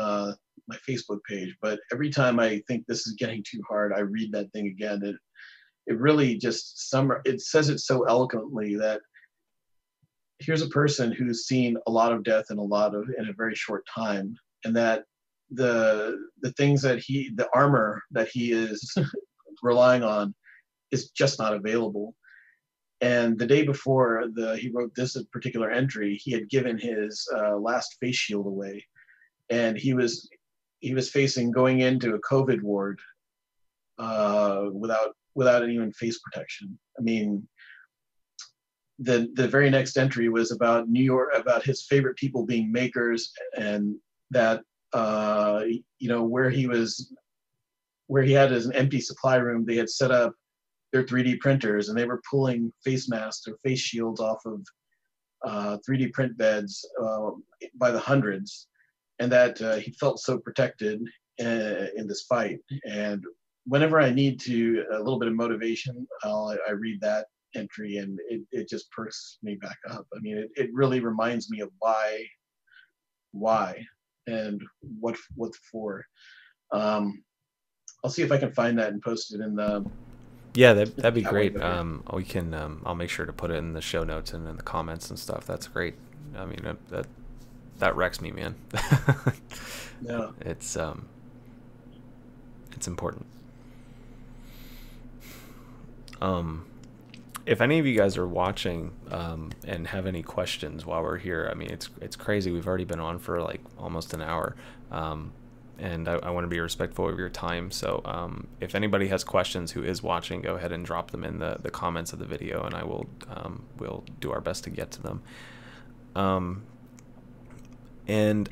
my Facebook page. But every time I think this is getting too hard, I read that thing again. It really just it says it so eloquently that here's a person who's seen a lot of death in a very short time, and that the things that the armor that he is relying on is just not available. And the day before he wrote this particular entry, he had given his last face shield away, and he was facing going into a COVID ward without even face protection. I mean, the very next entry was about New York, about his favorite people being makers, and that where he had an empty supply room, they had set up their 3D printers, and they were pulling face masks or face shields off of 3D print beds by the hundreds, and that he felt so protected in this fight. And whenever I need a little bit of motivation, I read that entry, and it just perks me back up. I mean, it really reminds me of why and what for. I'll see if I can find that and post it in the. Yeah, that'd be great. We can. I'll make sure to put it in the show notes and in the comments and stuff. That's great. I mean, that wrecks me, man. Yeah. It's important. If any of you guys are watching and have any questions while we're here, I mean, it's crazy. We've already been on for like almost an hour. And I want to be respectful of your time. So if anybody has questions who is watching, go ahead and drop them in the comments of the video, and I will we'll do our best to get to them. And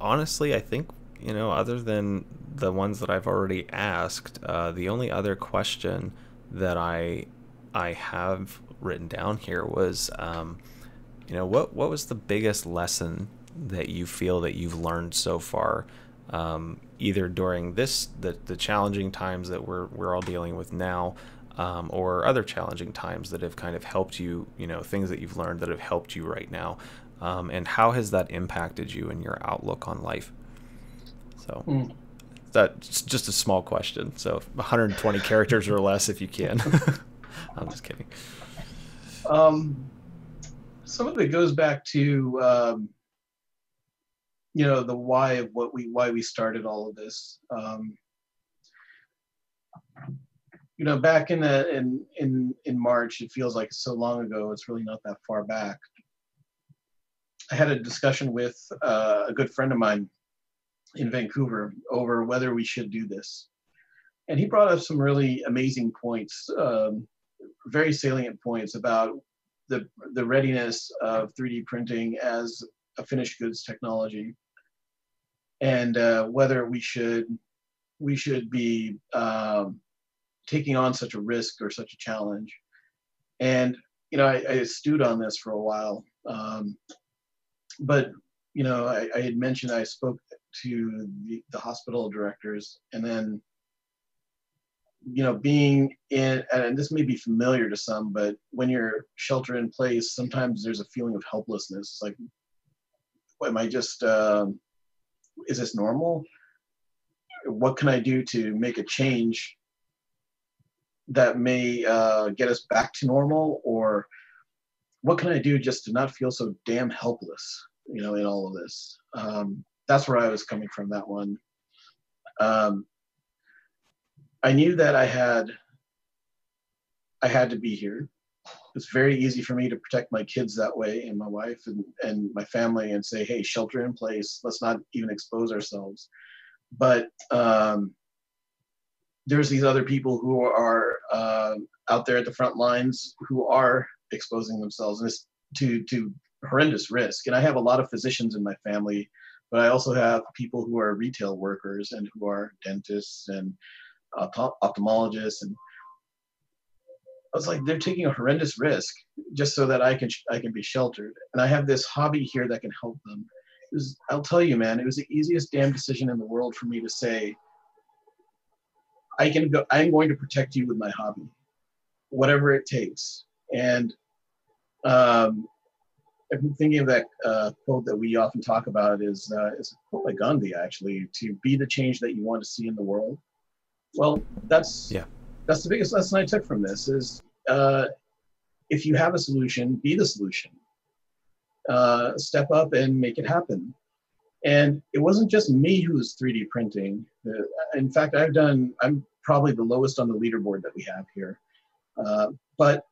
honestly, I think, other than the ones that I've already asked, the only other question that I have written down here was, what was the biggest lesson that you feel that you've learned so far? Either during the challenging times that we're all dealing with now, or other challenging times that have kind of helped you, things that you've learned that have helped you right now, and how has that impacted you in your outlook on life? So that's just a small question. So 120 characters or less if you can. I'm just kidding. Some of it goes back to the why of why we started all of this. Back in March, it feels like so long ago. It's really not that far back. I had a discussion with a good friend of mine in Vancouver over whether we should do this, and he brought up some really amazing points, very salient points about the readiness of 3D printing as a finished goods technology, and whether we should be taking on such a risk or such a challenge. And I stewed on this for a while. But I had mentioned I spoke to the hospital directors, and then being in, and this may be familiar to some, but when you're shelter in place, sometimes there's a feeling of helplessness. It's like, am I just, is this normal? What can I do to make a change that may get us back to normal? Or what can I do just to not feel so damn helpless, in all of this? That's where I was coming from, that one. I knew that I had to be here. It's very easy for me to protect my kids that way, and my wife and my family, and say, hey, shelter in place. Let's not even expose ourselves. But there's these other people who are out there at the front lines who are exposing themselves to horrendous risk. And I have a lot of physicians in my family, but I also have people who are retail workers and who are dentists and ophthalmologists. And I was like, they're taking a horrendous risk just so that I can be sheltered. And I have this hobby here that can help them. I'll tell you, man, it was the easiest damn decision in the world for me to say, I'm going to protect you with my hobby, whatever it takes. And I've been thinking of that quote that we often talk about is a quote by Gandhi, actually, to be the change that you want to see in the world. Well, that's the biggest lesson I took from this is if you have a solution, be the solution. Step up and make it happen. And it wasn't just me who was 3D printing. In fact, I'm probably the lowest on the leaderboard that we have here. But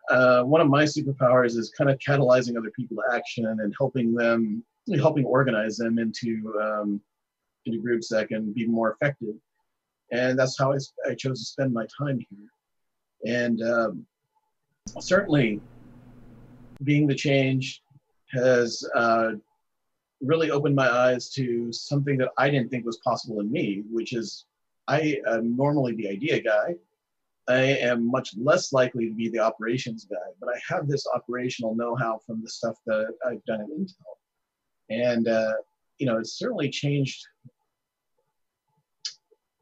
one of my superpowers is kind of catalyzing other people to action and helping organize them into groups that can be more effective. And that's how I chose to spend my time here. And certainly being the change has really opened my eyes to something that I didn't think was possible in me, which is I am normally the idea guy. I am much less likely to be the operations guy, but I have this operational know-how from the stuff that I've done at Intel. And, it's certainly changed,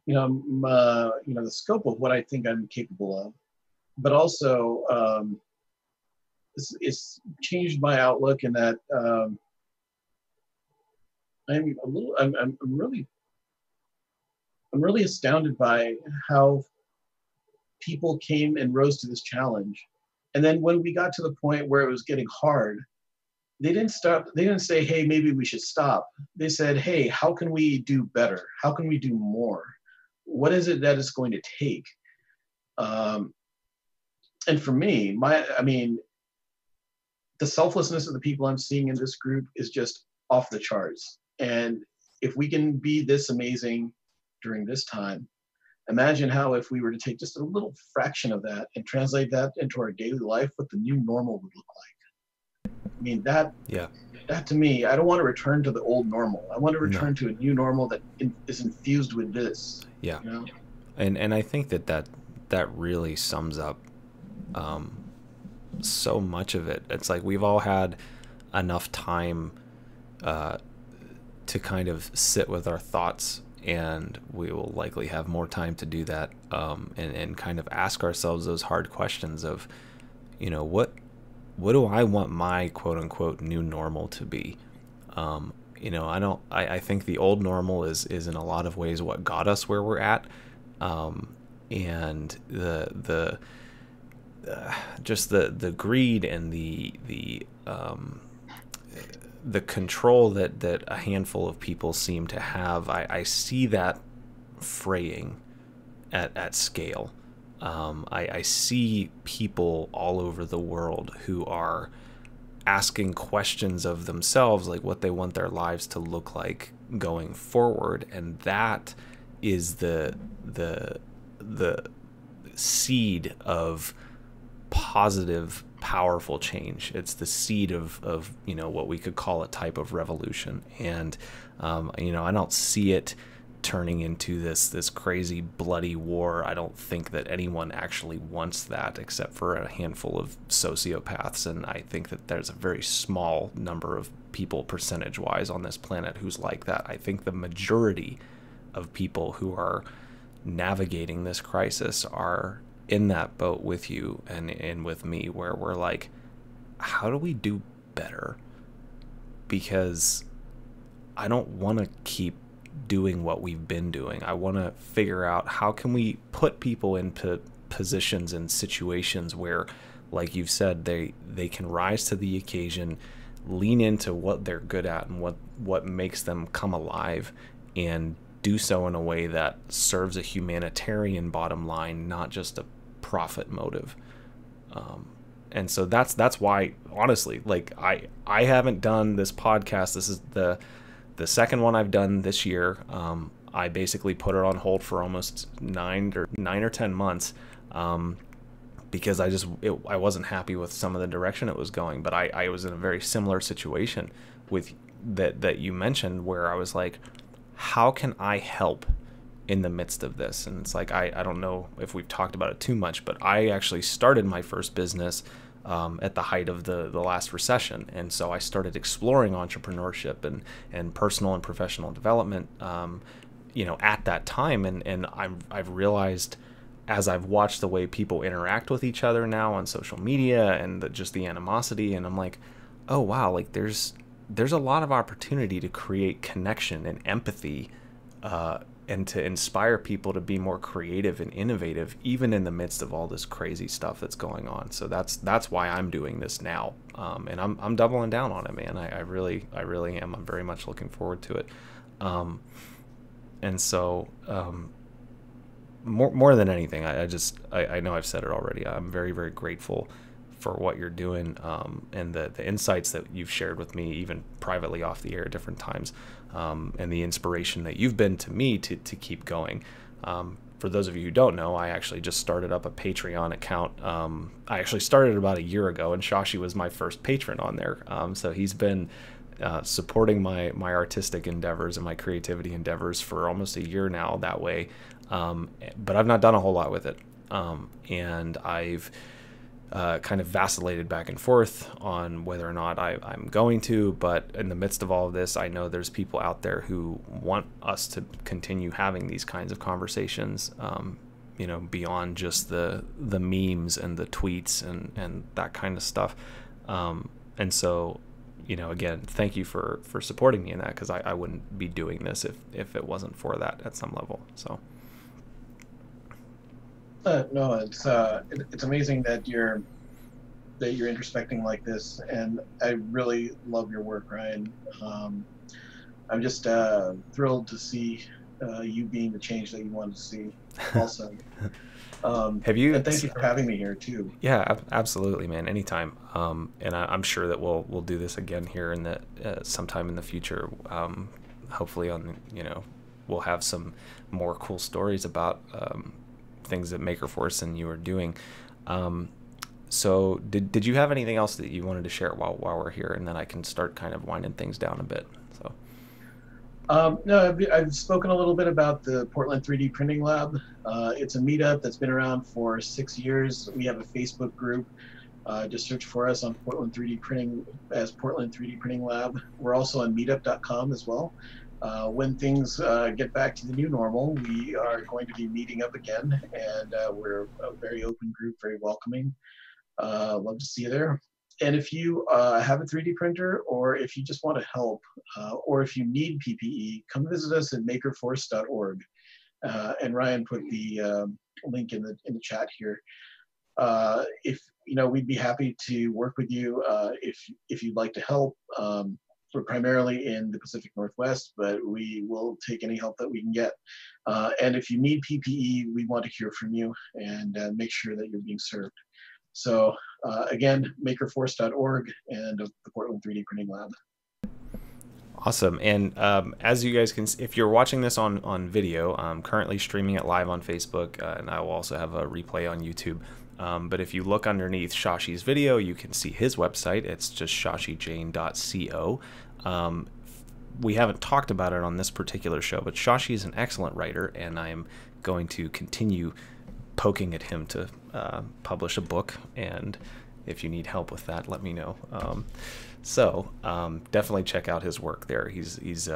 the scope of what I think I'm capable of, but also it's changed my outlook in that I'm really astounded by how people came and rose to this challenge. And then when we got to the point where it was getting hard, they didn't stop. They didn't say, hey, maybe we should stop. They said, hey, how can we do better? How can we do more? What is it that it's going to take? And for me, the selflessness of the people I'm seeing in this group is just off the charts. And if we can be this amazing during this time, imagine how if we were to take just a little fraction of that and translate that into our daily life, what the new normal would look like. I mean, that to me, I don't want to return to the old normal. I want to return to a new normal that is infused with this. Yeah. And I think that really sums up so much of it. It's like we've all had enough time to kind of sit with our thoughts, and we will likely have more time to do that, and kind of ask ourselves those hard questions of, what do I want my quote unquote new normal to be? I think the old normal is in a lot of ways what got us where we're at. And just the greed and the control that a handful of people seem to have, I see that fraying at scale. I see people all over the world who are asking questions of themselves, like what they want their lives to look like going forward, and that is the seed of positive, powerful change. It's the seed of what we could call a type of revolution. And I don't see it turning into this crazy bloody war. I don't think that anyone actually wants that, except for a handful of sociopaths, and I think that there's a very small number of people percentage wise on this planet who's like that. I think the majority of people who are navigating this crisis are in that boat with you and with me, where we're like, how do we do better? Because I don't want to keep doing what we've been doing. I want to figure out how can we put people into positions and situations where, like you've said, they can rise to the occasion, lean into what they're good at and what makes them come alive, and do so in a way that serves a humanitarian bottom line, not just a profit motive. And so that's why, honestly, like I haven't done this podcast. This is the second one I've done this year. I basically put it on hold for almost 9 or 10 months because I wasn't happy with some of the direction it was going. But I was in a very similar situation with that you mentioned, where I was like, how can I help in the midst of this? And it's like, I don't know if we've talked about it too much, but I actually started my first business at the height of the last recession. And so I started exploring entrepreneurship and personal and professional development, at that time. And I've realized, as I've watched the way people interact with each other now on social media and just the animosity, and I'm like, oh wow, like there's a lot of opportunity to create connection and empathy, and to inspire people to be more creative and innovative, even in the midst of all this crazy stuff that's going on. So that's why I'm doing this now, and I'm doubling down on it, man. I really am. I'm very much looking forward to it, and so more than anything, I know I've said it already. I'm very, very grateful for what you're doing, and the insights that you've shared with me, even privately off the air at different times, and the inspiration that you've been to me to keep going. For those of you who don't know, I actually just started up a Patreon account. I actually started about a year ago, and Shashi was my first patron on there. So he's been supporting my artistic endeavors and my creativity endeavors for almost a year now that way. But I've not done a whole lot with it. And I've kind of vacillated back and forth on whether or not I'm going to, but in the midst of all of this, I know there's people out there who want us to continue having these kinds of conversations, beyond just the memes and the tweets and that kind of stuff. And so, again, thank you for supporting me in that, because I wouldn't be doing this if it wasn't for that at some level. So. No, it's amazing that you're introspecting like this, and I really love your work, Ryan. I'm just thrilled to see you being the change that you wanted to see. Also, have you? And thank you for having me here too. Yeah, absolutely, man. Anytime. And I'm sure that we'll do this again here in the sometime in the future. Hopefully, we'll have some more cool stories about things that Makerforce and you are doing. So did you have anything else that you wanted to share while we're here, and then I can start kind of winding things down a bit? So no, I've spoken a little bit about the Portland 3D Printing Lab. It's a meetup that's been around for 6 years. We have a Facebook group. Just search for us on Portland 3D Printing as Portland 3D Printing Lab. We're also on meetup.com as well. When things get back to the new normal, we are going to be meeting up again, and we're a very open group, very welcoming. Love to see you there. And if you have a 3D printer, or if you just want to help, or if you need PPE, come visit us at makerforce.org. And Ryan put the link in the chat here. If we'd be happy to work with you if you'd like to help. We're primarily in the Pacific Northwest, but we will take any help that we can get. And if you need PPE, we want to hear from you and make sure that you're being served. So again, makerforce.org and the Portland 3D Printing Lab. Awesome. And as you guys can, if you're watching this on video, I'm currently streaming it live on Facebook, and I will also have a replay on YouTube. But if you look underneath Shashi's video, you can see his website. It's just shashijain.co. we haven't talked about it on this particular show, but Shashi is an excellent writer, and I am going to continue poking at him to publish a book. And if you need help with that, let me know. Definitely check out his work there. He's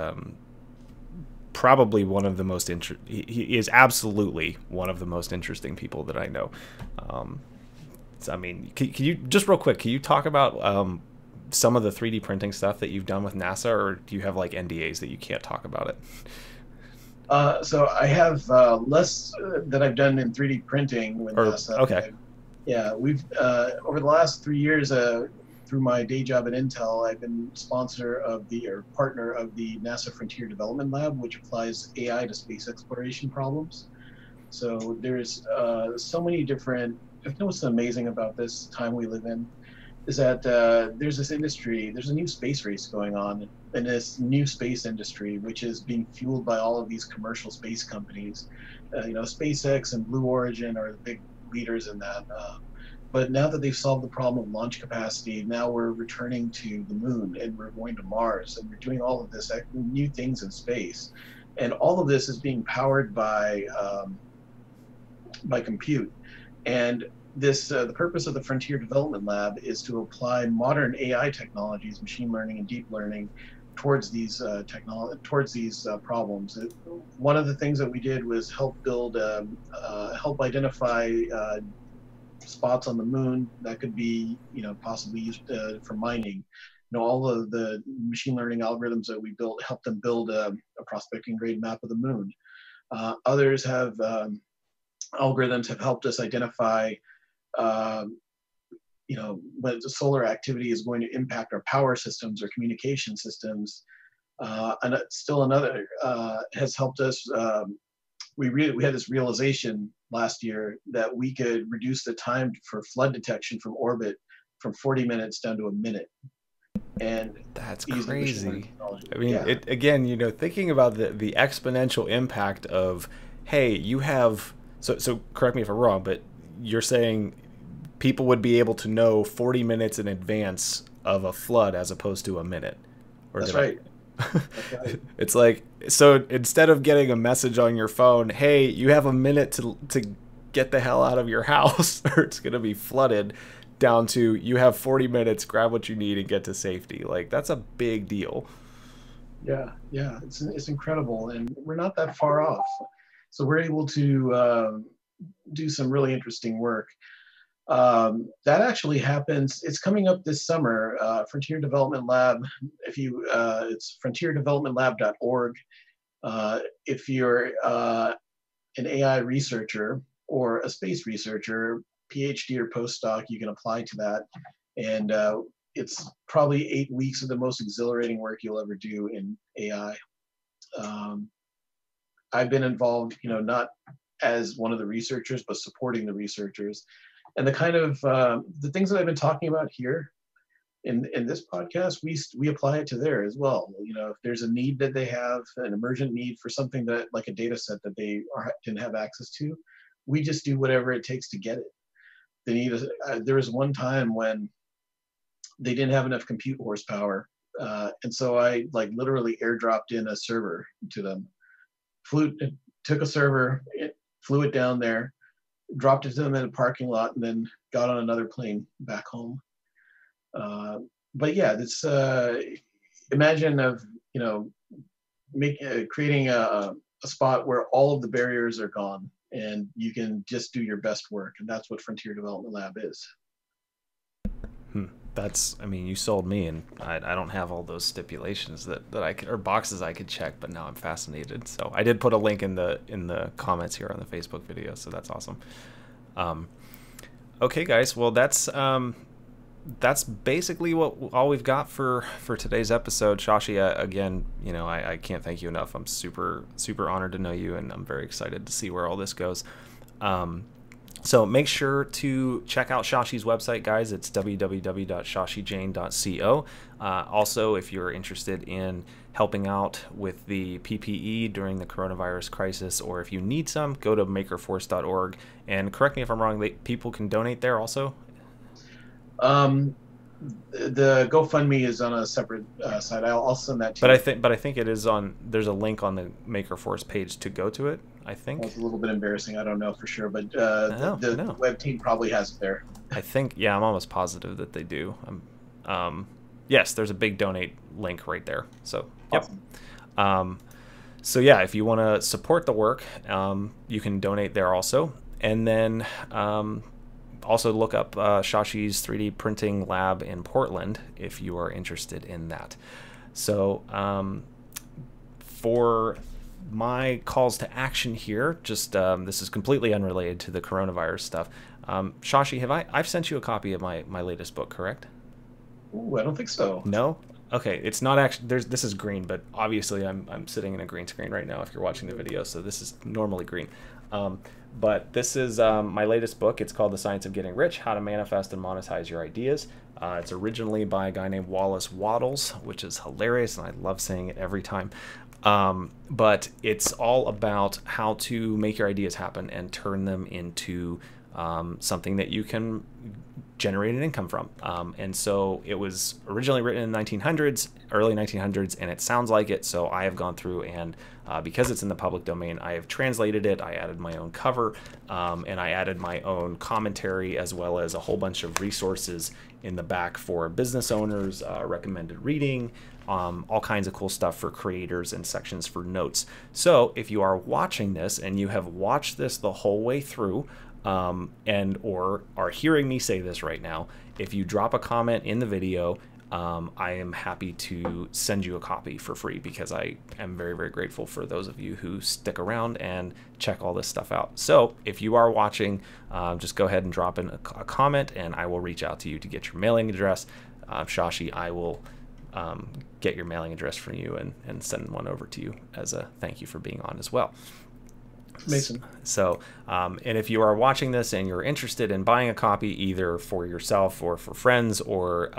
probably one of the most he is absolutely one of the most interesting people that I know. I mean, can you just real quick, can you talk about some of the 3D printing stuff that you've done with NASA, or do you have like NDAs that you can't talk about it? So I have less that I've done in 3D printing with NASA. Okay. We've over the last 3 years, through my day job at Intel, I've been sponsor of or partner of the NASA Frontier Development Lab, which applies AI to space exploration problems. So there's so many different. You know what's amazing about this time we live in is that there's this industry, there's a new space race going on, and this new space industry, which is being fueled by all of these commercial space companies. SpaceX and Blue Origin are the big leaders in that. But now that they've solved the problem of launch capacity, now we're returning to the moon, and we're going to Mars, and we're doing all of this new things in space. And all of this is being powered by compute. And the purpose of the Frontier Development Lab is to apply modern AI technologies, machine learning and deep learning, towards these problems. One of the things that we did was help identify spots on the moon that could be, possibly used for mining. All of the machine learning algorithms that we built helped them build a prospecting grade map of the moon. Others have algorithms have helped us identify when the solar activity is going to impact our power systems or communication systems. And still another has helped us. We had this realization last year that we could reduce the time for flood detection from orbit from 40 minutes down to a minute. And that's crazy. I mean, yeah. Again, thinking about the exponential impact of, hey, you have, so correct me if I'm wrong, but you're saying people would be able to know 40 minutes in advance of a flood as opposed to a minute. That's right. That's right. It's like, so instead of getting a message on your phone, hey, you have a minute to get the hell out of your house or it's going to be flooded, down to you have 40 minutes, grab what you need and get to safety. Like, that's a big deal. Yeah, it's incredible, and we're not that far off. So we're able to do some really interesting work. That actually happens. It's coming up this summer. Frontier Development Lab. It's frontierdevelopmentlab.org. If you're an AI researcher or a space researcher, PhD or postdoc, you can apply to that. And it's probably 8 weeks of the most exhilarating work you'll ever do in AI. I've been involved, not as one of the researchers, but supporting the researchers. And the kind of the things that I've been talking about here in this podcast, we apply it to there as well. If there's a need that they have, an emergent need for something that, like a data set that they didn't have access to, we just do whatever it takes to get it. There was one time when they didn't have enough compute horsepower, and so I literally airdropped in a server to them. Took a server, flew it down there, dropped it to them in a parking lot, and then got on another plane back home. But yeah, this imagine of creating a spot where all of the barriers are gone and you can just do your best work, and that's what Frontier Development Lab is. You sold me, and I don't have all those stipulations that I could, or boxes I could check, but now I'm fascinated. So I did put a link in the comments here on the Facebook video, so that's awesome. Okay, guys, well that's basically all we've got for today's episode. Shashi, again, I can't thank you enough. I'm super honored to know you, and I'm very excited to see where all this goes. So make sure to check out Shashi's website, guys. It's www.shashijain.co. Also, if you're interested in helping out with the PPE during the coronavirus crisis, or if you need some, go to makerforce.org. And correct me if I'm wrong, people can donate there also? The GoFundMe is on a separate site. I'll send that to But you. I think it is on. There's a link on the Maker Force page to go to it. I think. Well, it's a little bit embarrassing. I don't know for sure, but No, the web team probably has it there. I think, yeah, I'm almost positive that they do. Yes, there's a big donate link right there. So, yep. Awesome. So yeah, if you want to support the work, you can donate there also. And then also look up Shashi's 3D printing lab in Portland if you are interested in that. So for my calls to action here, just this is completely unrelated to the coronavirus stuff. Shashi, I've sent you a copy of my latest book, correct? Ooh, I don't think so. No? Okay, it's not actually, this is green, but obviously I'm sitting in a green screen right now if you're watching the video, so this is normally green. But this is my latest book. It's called The Science of Getting Rich, How to Manifest and Monetize Your Ideas. It's originally by a guy named Wallace Wattles, which is hilarious, and I love saying it every time. But it's all about how to make your ideas happen and turn them into something that you can generate an income from. And so it was originally written in the 1900s, early 1900s, and it sounds like it. So I have gone through and because it's in the public domain, I have translated it. I added my own cover and I added my own commentary as well as a whole bunch of resources in the back for business owners, recommended reading, all kinds of cool stuff for creators and sections for notes. So if you are watching this and you have watched this the whole way through, and or are hearing me say this right now, if you drop a comment in the video, I am happy to send you a copy for free because I am very, very grateful for those of you who stick around and check all this stuff out. So if you are watching, just go ahead and drop in a comment and I will reach out to you to get your mailing address. Shashi, I will get your mailing address from you and send one over to you as a thank you for being on as well. Amazing. So, and if you are watching this and you're interested in buying a copy either for yourself or for friends or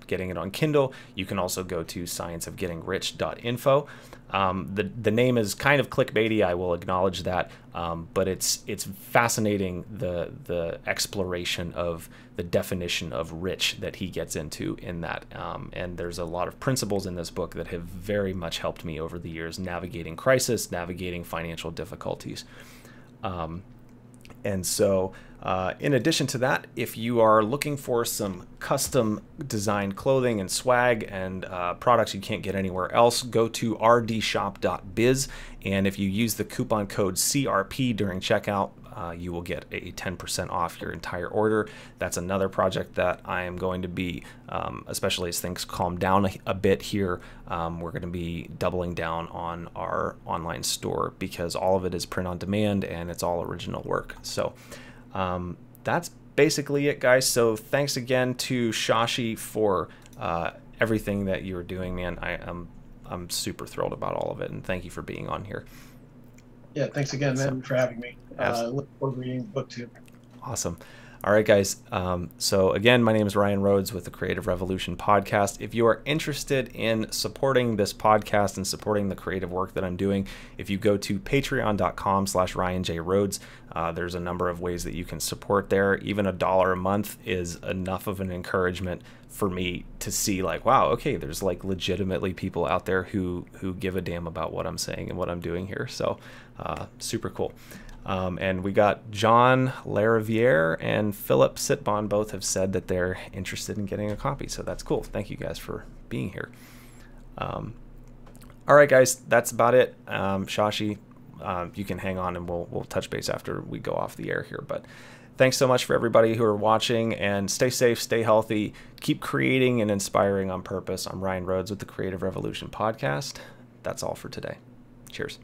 getting it on Kindle, you can also go to scienceofgettingrich.info. The name is kind of clickbaity, I will acknowledge that, but it's fascinating the exploration of the definition of rich that he gets into in that. And there's a lot of principles in this book that have very much helped me over the years navigating crisis, navigating financial difficulties. And so in addition to that, if you are looking for some custom designed clothing and swag and products you can't get anywhere else, go to rdshop.biz. And if you use the coupon code CRP during checkout, you will get a 10% off your entire order. That's another project that I am going to be, especially as things calm down a bit here, we're going to be doubling down on our online store because all of it is print on demand and it's all original work. So that's basically it, guys. So thanks again to Shashi for everything that you're doing, man. I'm super thrilled about all of it, and thank you for being on here. Yeah, thanks again, man, for having me. Look forward to reading the book too. Awesome. All right, guys. So again, my name is Ryan Rhodes with the Creative Revolution podcast. If you are interested in supporting this podcast and supporting the creative work that I'm doing, if you go to patreon.com/RyanJRhodes, there's a number of ways that you can support there. Even $1 a month is enough of an encouragement for me to see like, wow, okay, there's like legitimately people out there who give a damn about what I'm saying and what I'm doing here. So super cool. And we got John Lariviere and Philip Sitbon both have said that they're interested in getting a copy. So that's cool. Thank you guys for being here. All right, guys, that's about it. Shashi, you can hang on and we'll touch base after we go off the air here. But thanks so much for everybody who are watching, and stay safe, stay healthy, keep creating and inspiring on purpose. I'm Ryan Rhodes with the Creative Revolution podcast. That's all for today. Cheers.